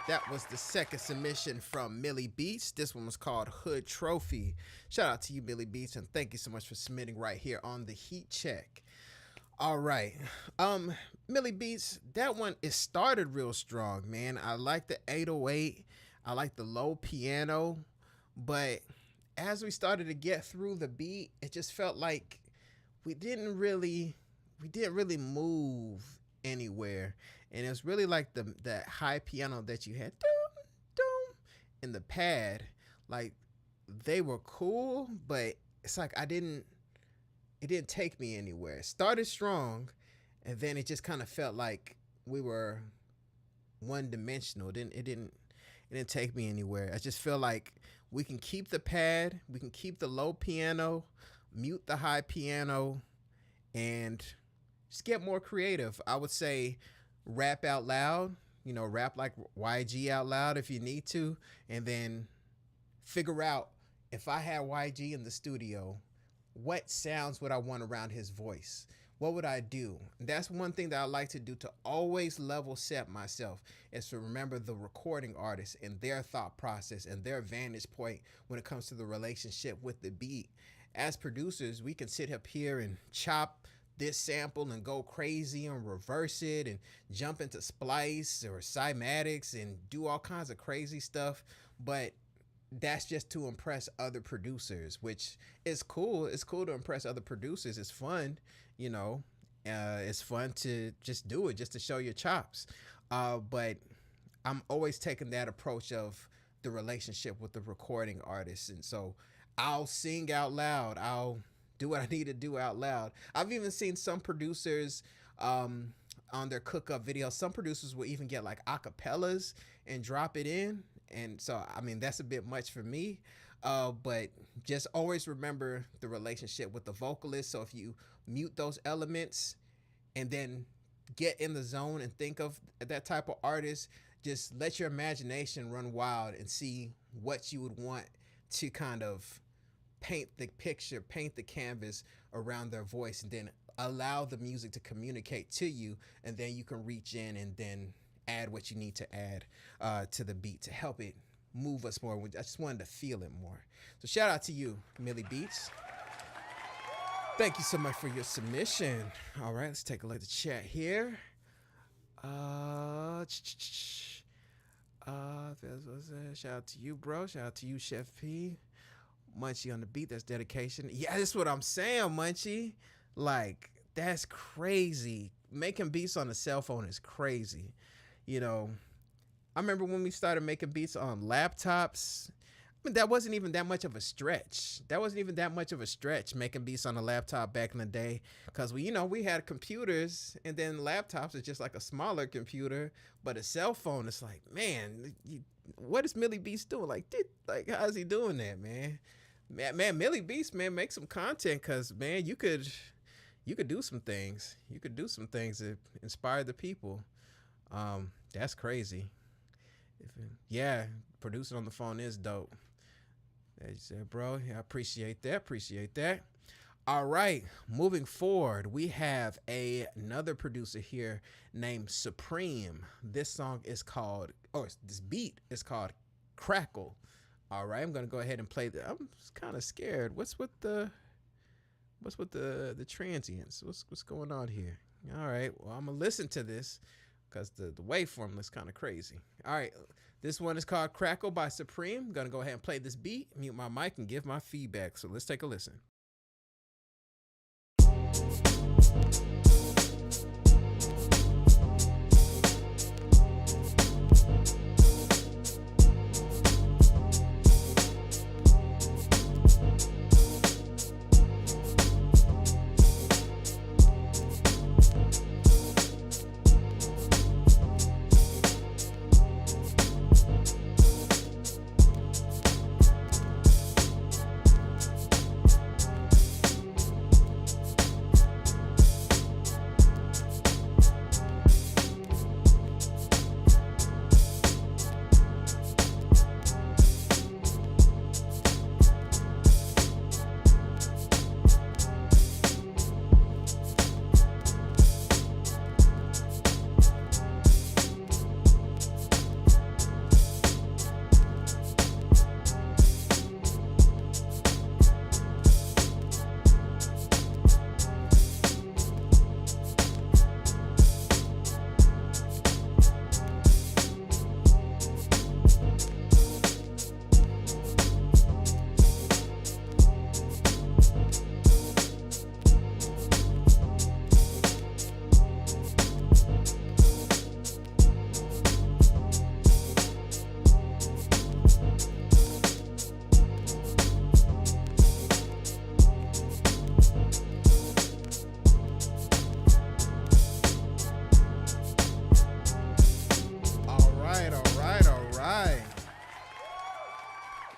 that was the second submission from Millie Beats. This one was called Hood Trophy. Shout out to you, Millie Beats, and thank you so much for submitting right here on the Heat Check. All right, Millie Beats, that one, it started real strong, man. I like the 808, I like the low piano, but as we started to get through the beat, it just felt like we didn't really move anywhere, and it's really like that high piano that you had in the pad. Like, they were cool, but it's like it didn't take me anywhere. It started strong, and then it just kind of felt like we were one dimensional. It didn't take me anywhere. I just feel like we can keep the pad, we can keep the low piano, mute the high piano, and just get more creative. I would say rap out loud, rap like YG out loud if you need to, and then figure out, if I had YG in the studio, what sounds would I want around his voice? What would I do? And that's one thing that I like to do, to always level set myself, is to remember the recording artist and their thought process and their vantage point when it comes to the relationship with the beat. As producers, we can sit up here and chop this sample and go crazy and reverse it and jump into Splice or Cymatics and do all kinds of crazy stuff, but that's just to impress other producers, which is cool. It's cool to impress other producers. It's fun, it's fun to just do it, just to show your chops. But I'm always taking that approach of the relationship with the recording artist. And so I'll sing out loud. I'll do what I need to do out loud. I've even seen some producers on their cook-up videos, some producers will even get like acapellas and drop it in. And so, I mean, that's a bit much for me. But just always remember the relationship with the vocalist. So if you mute those elements and then get in the zone and think of that type of artist, just let your imagination run wild and see what you would want to kind of paint the picture, paint the canvas around their voice, and then allow the music to communicate to you, and then you can reach in and then add what you need to add to the beat to help it move us more. I just wanted to feel it more. So shout out to you, Millie Beats. Thank you so much for your submission. All right, let's take a look at the chat here. Shout out to you, bro. Shout out to you, Chef P. Munchie on the beat. That's dedication. Yeah, that's what I'm saying, Munchie. Like, that's crazy. Making beats on a cell phone is crazy. You know, I remember when we started making beats on laptops. I mean, that wasn't even that much of a stretch. Making beats on a laptop back in the day, because we had computers, and then laptops are just like a smaller computer. But a cell phone, it's like, man, what is Millie Beats doing? Like, how's he doing that, man? Man, Millie Beats, man, make some content, because man, you could do some things. You could do some things that inspire the people. That's crazy. Producing on the phone is dope. As you said, bro, yeah, I appreciate that. All right, moving forward, we have another producer here named Supreme. This beat is called Crackle. All right, I'm gonna go ahead and play that. I'm kind of scared. What's with the transients? What's going on here? All right, well, I'm gonna listen to this because the waveform looks kind of crazy. All right. This one is called Crackle by Supreme. I'm going to go ahead and play this beat, mute my mic, and give my feedback. So let's take a listen.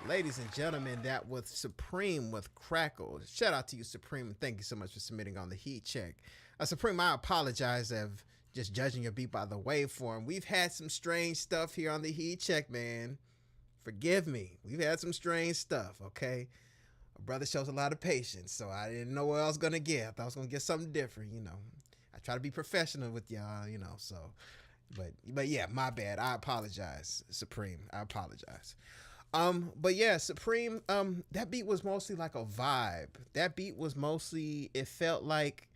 Ladies and gentlemen, that was Supreme with Crackle. Shout out to you, Supreme. Thank you so much for submitting on the Heat Check. Supreme, I apologize of just judging your beat by the waveform. We've had some strange stuff here on the Heat Check, man. Forgive me. We've had some strange stuff, okay? My brother shows a lot of patience, so I didn't know what I was going to get. I thought I was going to get something different, you know. I try to be professional with y'all, you know, so. But yeah, my bad. I apologize, Supreme. I apologize. But yeah, Supreme, that beat was mostly like a vibe. That beat was mostly, it felt like,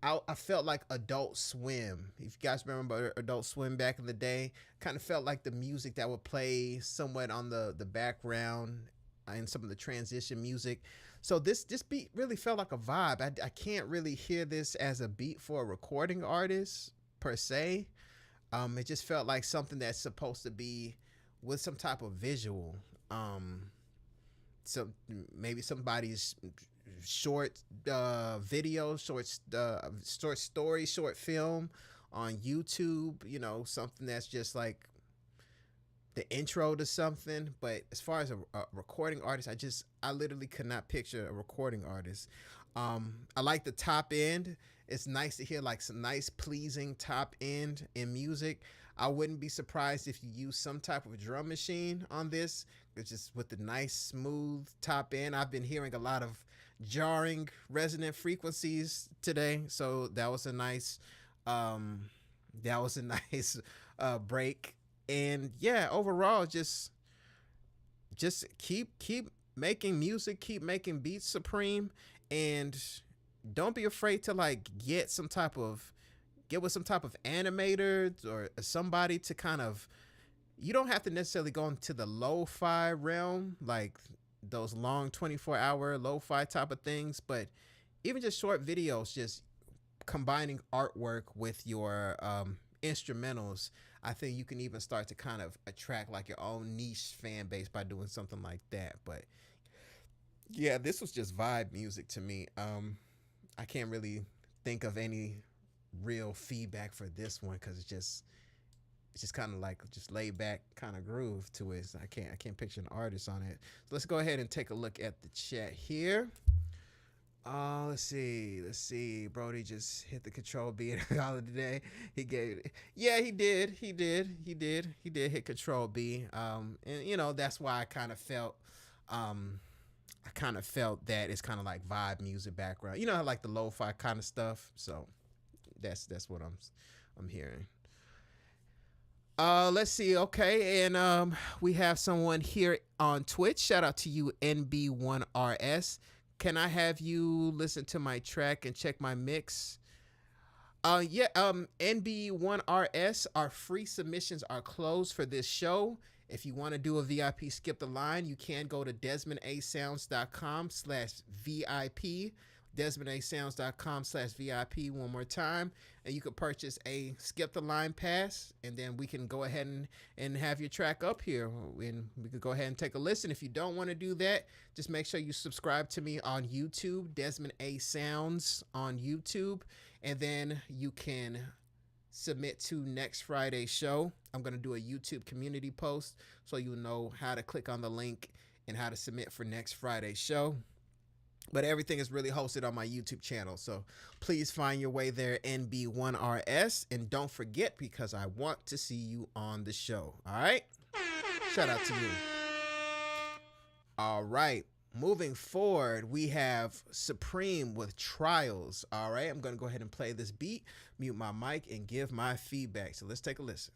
I felt like Adult Swim. If you guys remember Adult Swim back in the day, kind of felt like the music that would play somewhat on the background and some of the transition music. So this beat really felt like a vibe. I can't really hear this as a beat for a recording artist per se. It just felt like something that's supposed to be with some type of visual. So maybe somebody's short video, short story, short film on YouTube, you know, something that's just like the intro to something. But as far as a recording artist, I literally could not picture a recording artist. I like the top end. It's nice to hear like some nice pleasing top end in music. I wouldn't be surprised if you use some type of drum machine on this. It's just with the nice smooth top end. I've been hearing a lot of jarring resonant frequencies today, so that was a nice break. And yeah, overall, just keep making music, keep making beats, Supreme, and don't be afraid to like get with some type of animator or somebody to kind of, you don't have to necessarily go into the lo-fi realm, like those long 24-hour lo-fi type of things, but even just short videos, just combining artwork with your instrumentals. I think you can even start to kind of attract like your own niche fan base by doing something like that. But yeah, this was just vibe music to me. I can't really think of any real feedback for this one because it's just kind of like just laid back kind of groove to it. So I can't picture an artist on it. So let's go ahead and take a look at the chat here. Let's see. Brody just hit the control B and call it a day. He did hit control B. And you know, that's why I kind of felt that it's kind of like vibe music background. You know, like the lo-fi kind of stuff. So that's what I'm hearing. Let's see. Okay, and we have someone here on Twitch. Shout out to you, NB1RS. Can I have you listen to my track and check my mix? NB1RS, our free submissions are closed for this show. If you want to do a VIP skip the line, you can go to DesmondASounds.com/VIP. DesmondASounds.com/VIP one more time, and you can purchase a skip the line pass, and then we can go ahead and have your track up here, and we could go ahead and take a listen. If you don't want to do that, just make sure you subscribe to me on YouTube, Desmond A Sounds on YouTube, and then you can submit to next Friday's show. I'm going to do a YouTube community post so you'll know how to click on the link and how to submit for next Friday's show. But everything is really hosted on my YouTube channel. So please find your way there, NB1RS. And don't forget, because I want to see you on the show. All right? Shout out to you. All right. Moving forward, we have Supreme with Trials. All right. I'm going to go ahead and play this beat, mute my mic, and give my feedback. So let's take a listen.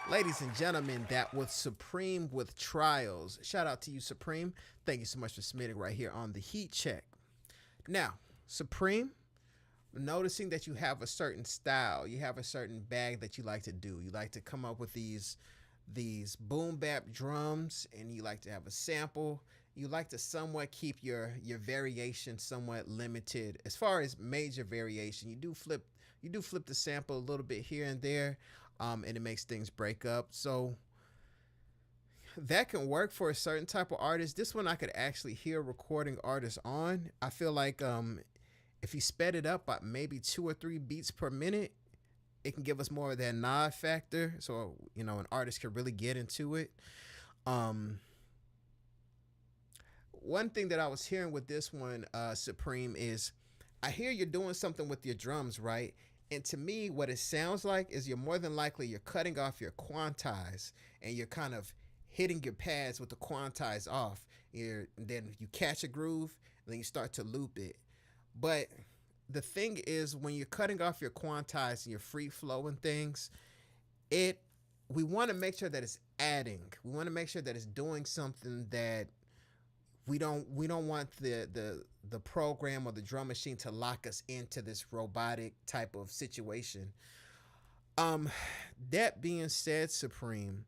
Ladies and gentlemen, that was Supreme with Trials. Shout out to you, Supreme. Thank you so much for submitting right here on the Heat Check. Now, Supreme, noticing that you have a certain style, you have a certain bag that you like to do. You like to come up with these boom bap drums, and you like to have a sample, you like to somewhat keep your variation somewhat limited as far as major variation. You do flip the sample a little bit here and there, and it makes things break up. So that can work for a certain type of artist. This one I could actually hear recording artists on. I feel like if you sped it up by maybe 2 or 3 beats per minute, it can give us more of that nod factor. So, you know, an artist can really get into it. One thing that I was hearing with this one, Supreme, is I hear you're doing something with your drums, right? And to me, what it sounds like is you're more than likely you're cutting off your quantize and you're kind of hitting your pads with the quantize off. Then you catch a groove and then you start to loop it. But the thing is, when you're cutting off your quantize and you're free flowing things, we want to make sure that it's adding. We want to make sure that it's doing something that we don't want the program or the drum machine to lock us into this robotic type of situation. That being said, Supreme,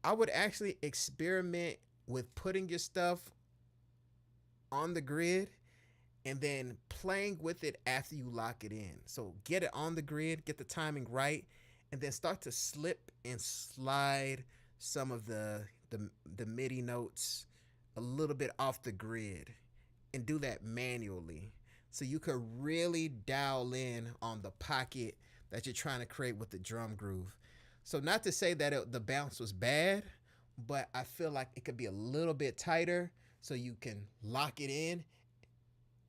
I would actually experiment with putting your stuff on the grid and then playing with it after you lock it in. So get it on the grid, get the timing right, and then start to slip and slide some of the MIDI notes a little bit off the grid, and do that manually so you could really dial in on the pocket that you're trying to create with the drum groove. So not to say that the bounce was bad, but I feel like it could be a little bit tighter so you can lock it in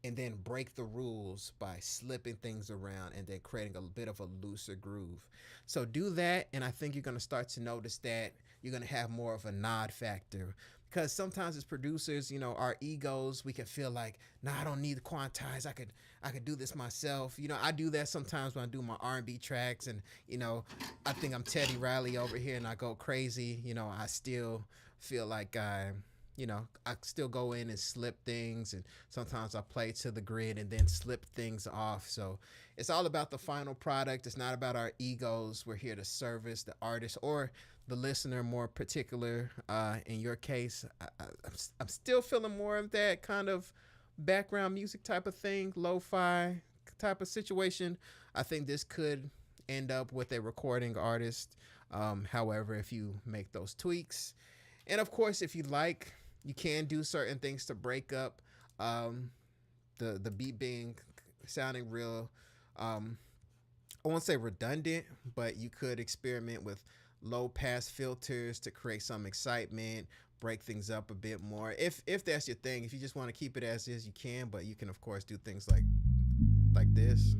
and then break the rules by slipping things around and then creating a bit of a looser groove. So do that, and I think you're going to start to notice that you're going to have more of a nod factor. Because sometimes as producers, you know, our egos, we can feel like, nah, I don't need the quantize. I could do this myself. You know, I do that sometimes when I do my R&B tracks, and, you know, I think I'm Teddy Riley over here and I go crazy. You know, I still feel like I still go in and slip things, and sometimes I play to the grid and then slip things off. So it's all about the final product. It's not about our egos. We're here to service the artist or the listener, more particular. In your case, I'm still feeling more of that kind of background music type of thing, lo-fi type of situation. I think this could end up with a recording artist. However, if you make those tweaks, and of course, if you like, you can do certain things to break up the beat sounding real, I won't say redundant, but you could experiment with low pass filters to create some excitement, break things up a bit more. If that's your thing, if you just want to keep it as is, you can, but you can of course do things like this.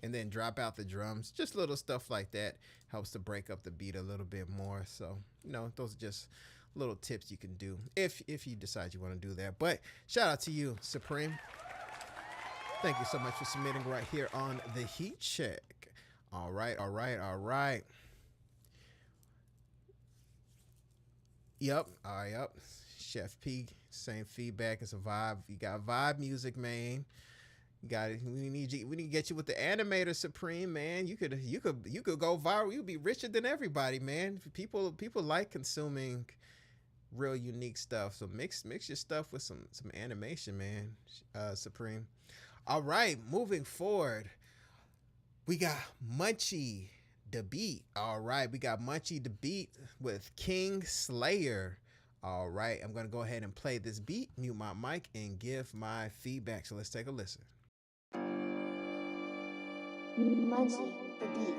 And then drop out the drums. Just little stuff like that helps to break up the beat a little bit more. So, you know, those are just little tips you can do if you decide you want to do that. But shout out to you, Supreme. Thank you so much for submitting right here on the Heat Check. All right. Yep. Chef P, same feedback. It's a vibe. You got vibe music, man. Got it. We need to get you with the animator, Supreme, man. You could go viral. You'd be richer than everybody, man. People like consuming real unique stuff. So mix your stuff with some animation, man. Supreme. All right, moving forward, we got Munchie Da Beat. All right, we got Munchie Da Beat with King Slayer. All right, I'm gonna go ahead and play this beat, mute my mic, and give my feedback. So let's take a listen. Munchie Da Beat.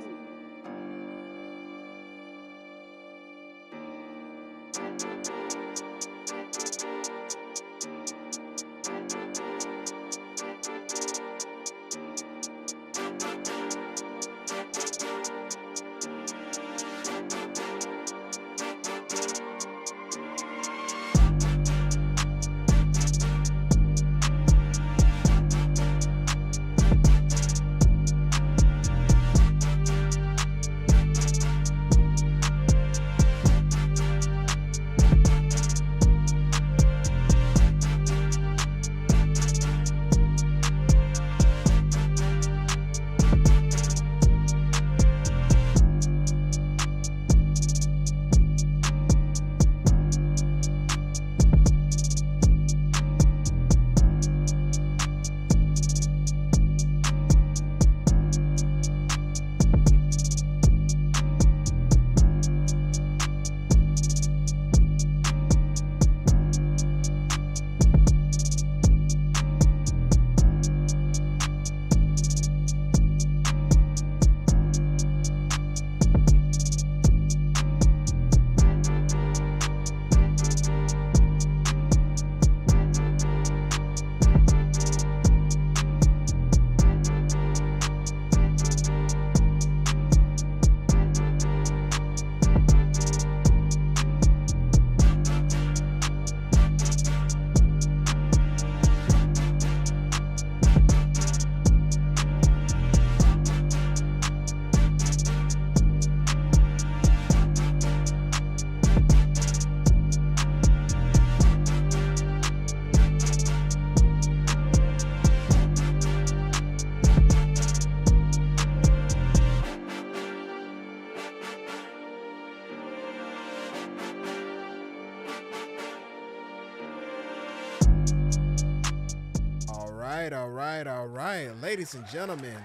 right. Ladies and gentlemen,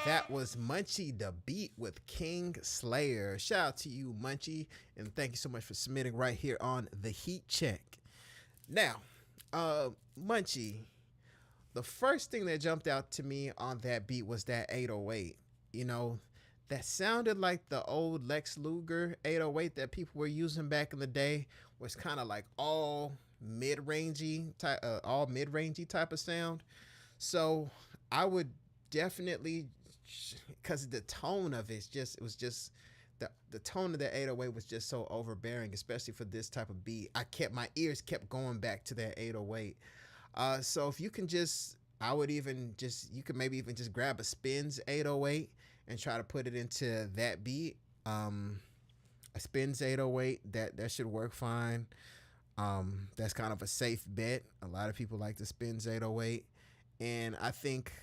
that was Munchie the Beat with King Slayer. Shout out to you, Munchie, and thank you so much for submitting right here on The Heat Check. Now, Munchie, the first thing that jumped out to me on that beat was that 808. You know, that sounded like the old Lex Luger 808 that people were using back in the day. Was kind of like all mid-rangey type of sound. So I would definitely, because the tone of it was just the tone of that 808 was just so overbearing, especially for this type of beat. My ears kept going back to that 808. So if you can you could maybe even just grab a Spins 808 and try to put it into that beat. A Spins 808, that should work fine. That's kind of a safe bet. A lot of people like the Spins 808, and I think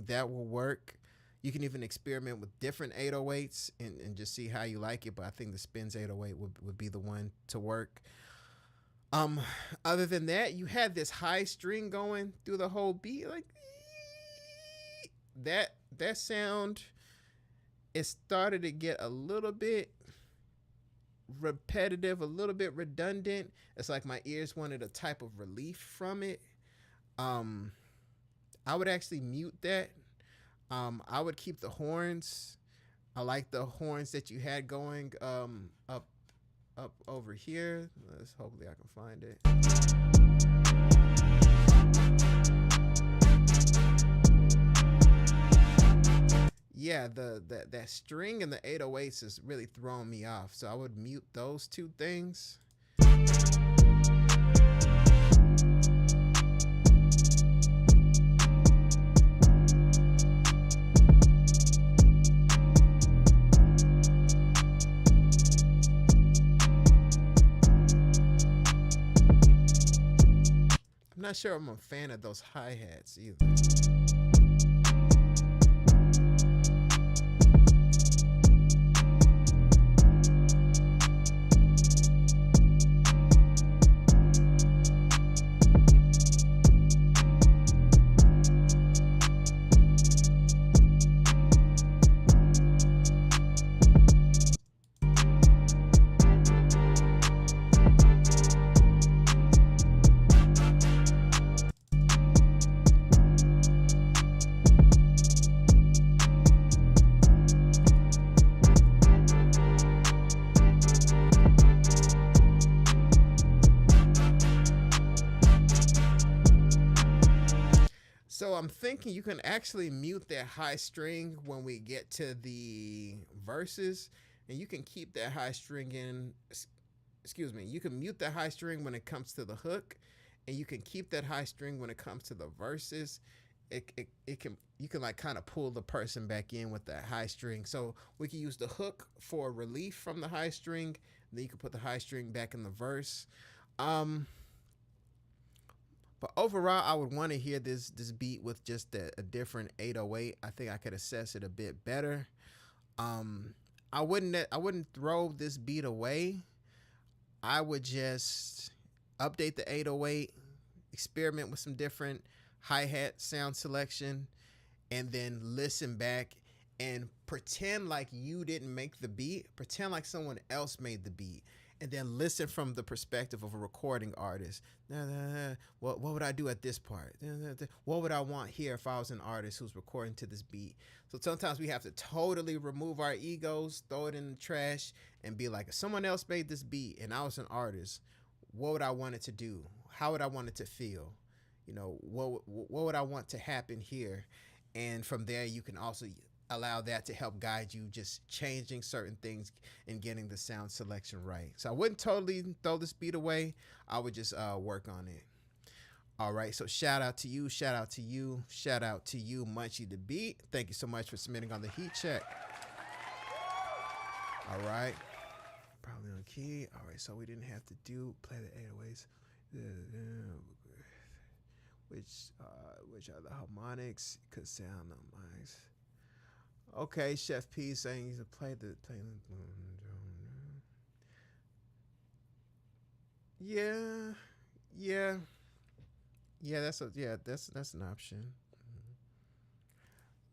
that will work. You can even experiment with different 808s and just see how you like it, but I think the Spins 808 would be the one to work. Other than that, you had this high string going through the whole beat, like that sound. It started to get a little bit repetitive, a little bit redundant. It's like my ears wanted a type of relief from it. I would actually mute that. I would keep the horns. I like the horns that you had going up over here. Hopefully I can find it. Yeah, that string and the 808s is really throwing me off. So I would mute those two things. I'm not sure I'm a fan of those hi-hats either. So I'm thinking you can actually mute that high string when we get to the verses, and you can keep that high string in. You can mute that high string when it comes to the hook, and you can keep that high string when it comes to the verses. You can like kind of pull the person back in with that high string. So we can use the hook for relief from the high string. Then you can put the high string back in the verse. But overall, I would want to hear this beat with just a different 808. I think I could assess it a bit better. I wouldn't throw this beat away. I would just update the 808, experiment with some different hi-hat sound selection, and then listen back and pretend like you didn't make the beat. Pretend like someone else made the beat. And then listen from the perspective of a recording artist. What would I do at this part? What would I want here if I was an artist who's recording to this beat? So sometimes we have to totally remove our egos, throw it in the trash, and be like, if someone else made this beat and I was an artist, what would I want it to do? How would I want it to feel? You know, what would I want to happen here? And from there, you can also allow that to help guide you, just changing certain things and getting the sound selection right. So I wouldn't totally throw this beat away. I would just work on it. All right, so shout out to you, Munchie the Beat. Thank you so much for submitting on the Heat Check. All right, probably on key. All right, so we didn't have to play the 808s, which are the harmonics, could sound nice. Okay, Chef P saying he's play the. Yeah. Yeah, that's an option.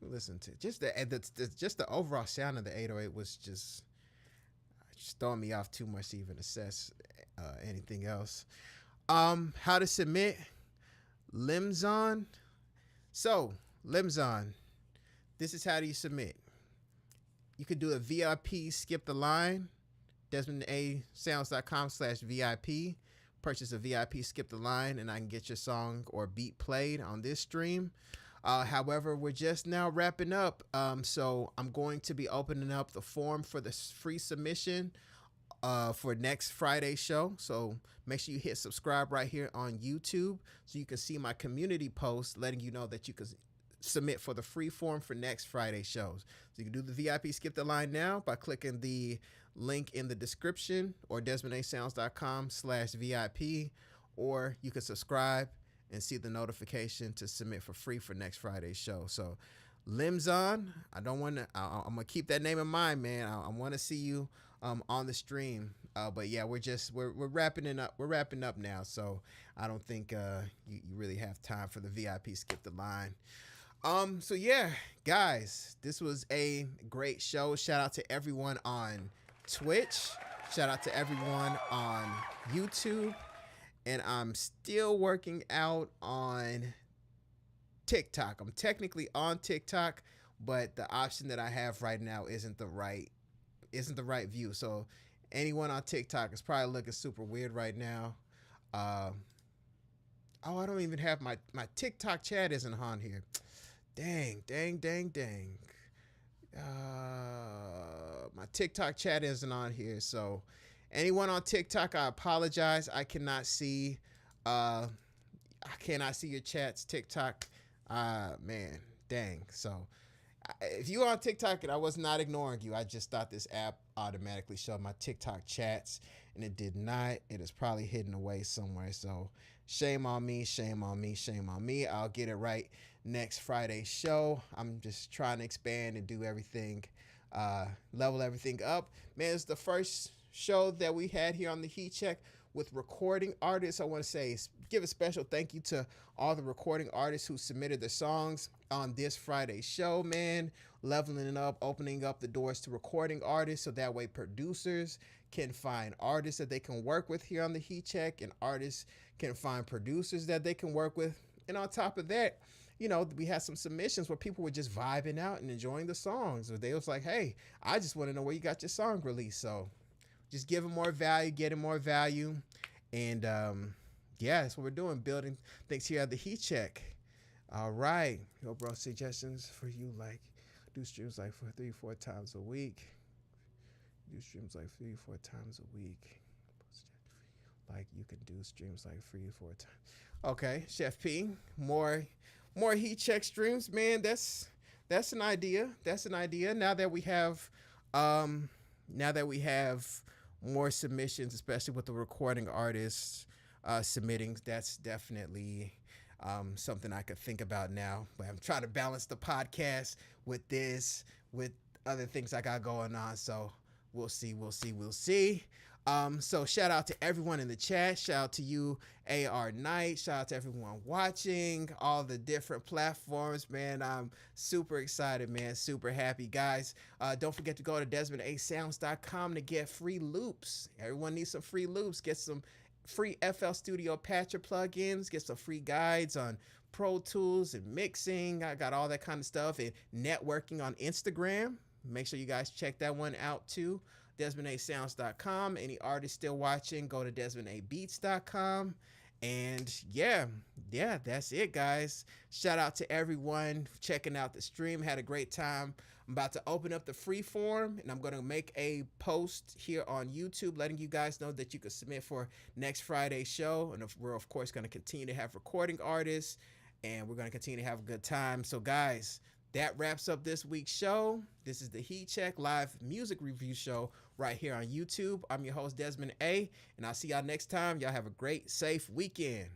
Listen to just the overall sound of the 808 was just throwing me off too much to even assess anything else. How to submit Limzon. So Limzon, this is how do you submit. You could do a VIP, skip the line, DesmondASounds.com/VIP. Purchase a VIP, skip the line, and I can get your song or beat played on this stream. However, we're just now wrapping up. So I'm going to be opening up the form for the free submission for next Friday's show. So make sure you hit subscribe right here on YouTube so you can see my community post letting you know that you can submit for the free form for next Friday's shows. So you can do the VIP skip the line now by clicking the link in the description or DesmondASounds.com/VIP, or you can subscribe and see the notification to submit for free for next Friday's show. So Limzon, I'm going to keep that name in mind, man. I want to see you on the stream. But yeah, we're wrapping it up. We're wrapping up now. So I don't think you really have time for the VIP skip the line. So yeah, guys, this was a great show. Shout out to everyone on Twitch. Shout out to everyone on YouTube. And I'm still working out on TikTok. I'm technically on TikTok, but the option that I have right now isn't the right view. So anyone on TikTok is probably looking super weird right now. I don't even have my TikTok chat isn't on here. Dang. My TikTok chat isn't on here. So anyone on TikTok, I apologize. I cannot see your chats. TikTok, man, dang. So if you're on TikTok and I was not ignoring you, I just thought this app automatically showed my TikTok chats, and it did not. It is probably hidden away somewhere. So shame on me. I'll get it right next Friday's show. I'm just trying to expand and do everything, level everything up. Man, it's the first show that we had here on the Heat Check with recording artists. I want to say, give a special thank you to all the recording artists who submitted their songs on this Friday's show, man. Leveling it up, opening up the doors to recording artists so that way producers can find artists that they can work with here on the Heat Check, and artists can find producers that they can work with. And on top of that, you know, we had some submissions where people were just vibing out and enjoying the songs. Or they was like, hey, I just want to know where you got your song released. So just giving more value, getting more value. And yeah, that's what we're doing, building things here at the Heat Check. All right. Yo, bro, suggestions for you, like do streams like for 3-4 times a week. Do streams like 3-4 times a week. Like you can do streams like 3-4 times. Okay, Chef P, more Heat Check streams, man. That's an idea. That's an idea. Now that we have more submissions, especially with the recording artists submitting, that's definitely something I could think about now. But I'm trying to balance the podcast with this, with other things I got going on. So we'll see. So shout out to everyone in the chat. Shout out to you, AR Knight. Shout out to everyone watching all the different platforms, man. I'm super excited, man. Super happy, guys. Don't forget to go to DesmondASounds.com to get free loops. Everyone needs some free loops. Get some free FL Studio Patcher plugins. Get some free guides on Pro Tools and mixing. I got all that kind of stuff, and networking on Instagram. Make sure you guys check that one out too. DesmondASounds.com. Any artists still watching, go to DesmondABeats.com. And yeah, that's it, guys. Shout out to everyone checking out the stream. Had a great time. I'm about to open up the free form, and I'm going to make a post here on YouTube letting you guys know that you can submit for next Friday's show. And we're, of course, going to continue to have recording artists, and we're going to continue to have a good time. So, guys, that wraps up this week's show. This is the Heat Check live music review show right here on YouTube. I'm your host, Desmond A, and I'll see y'all next time. Y'all have a great, safe weekend.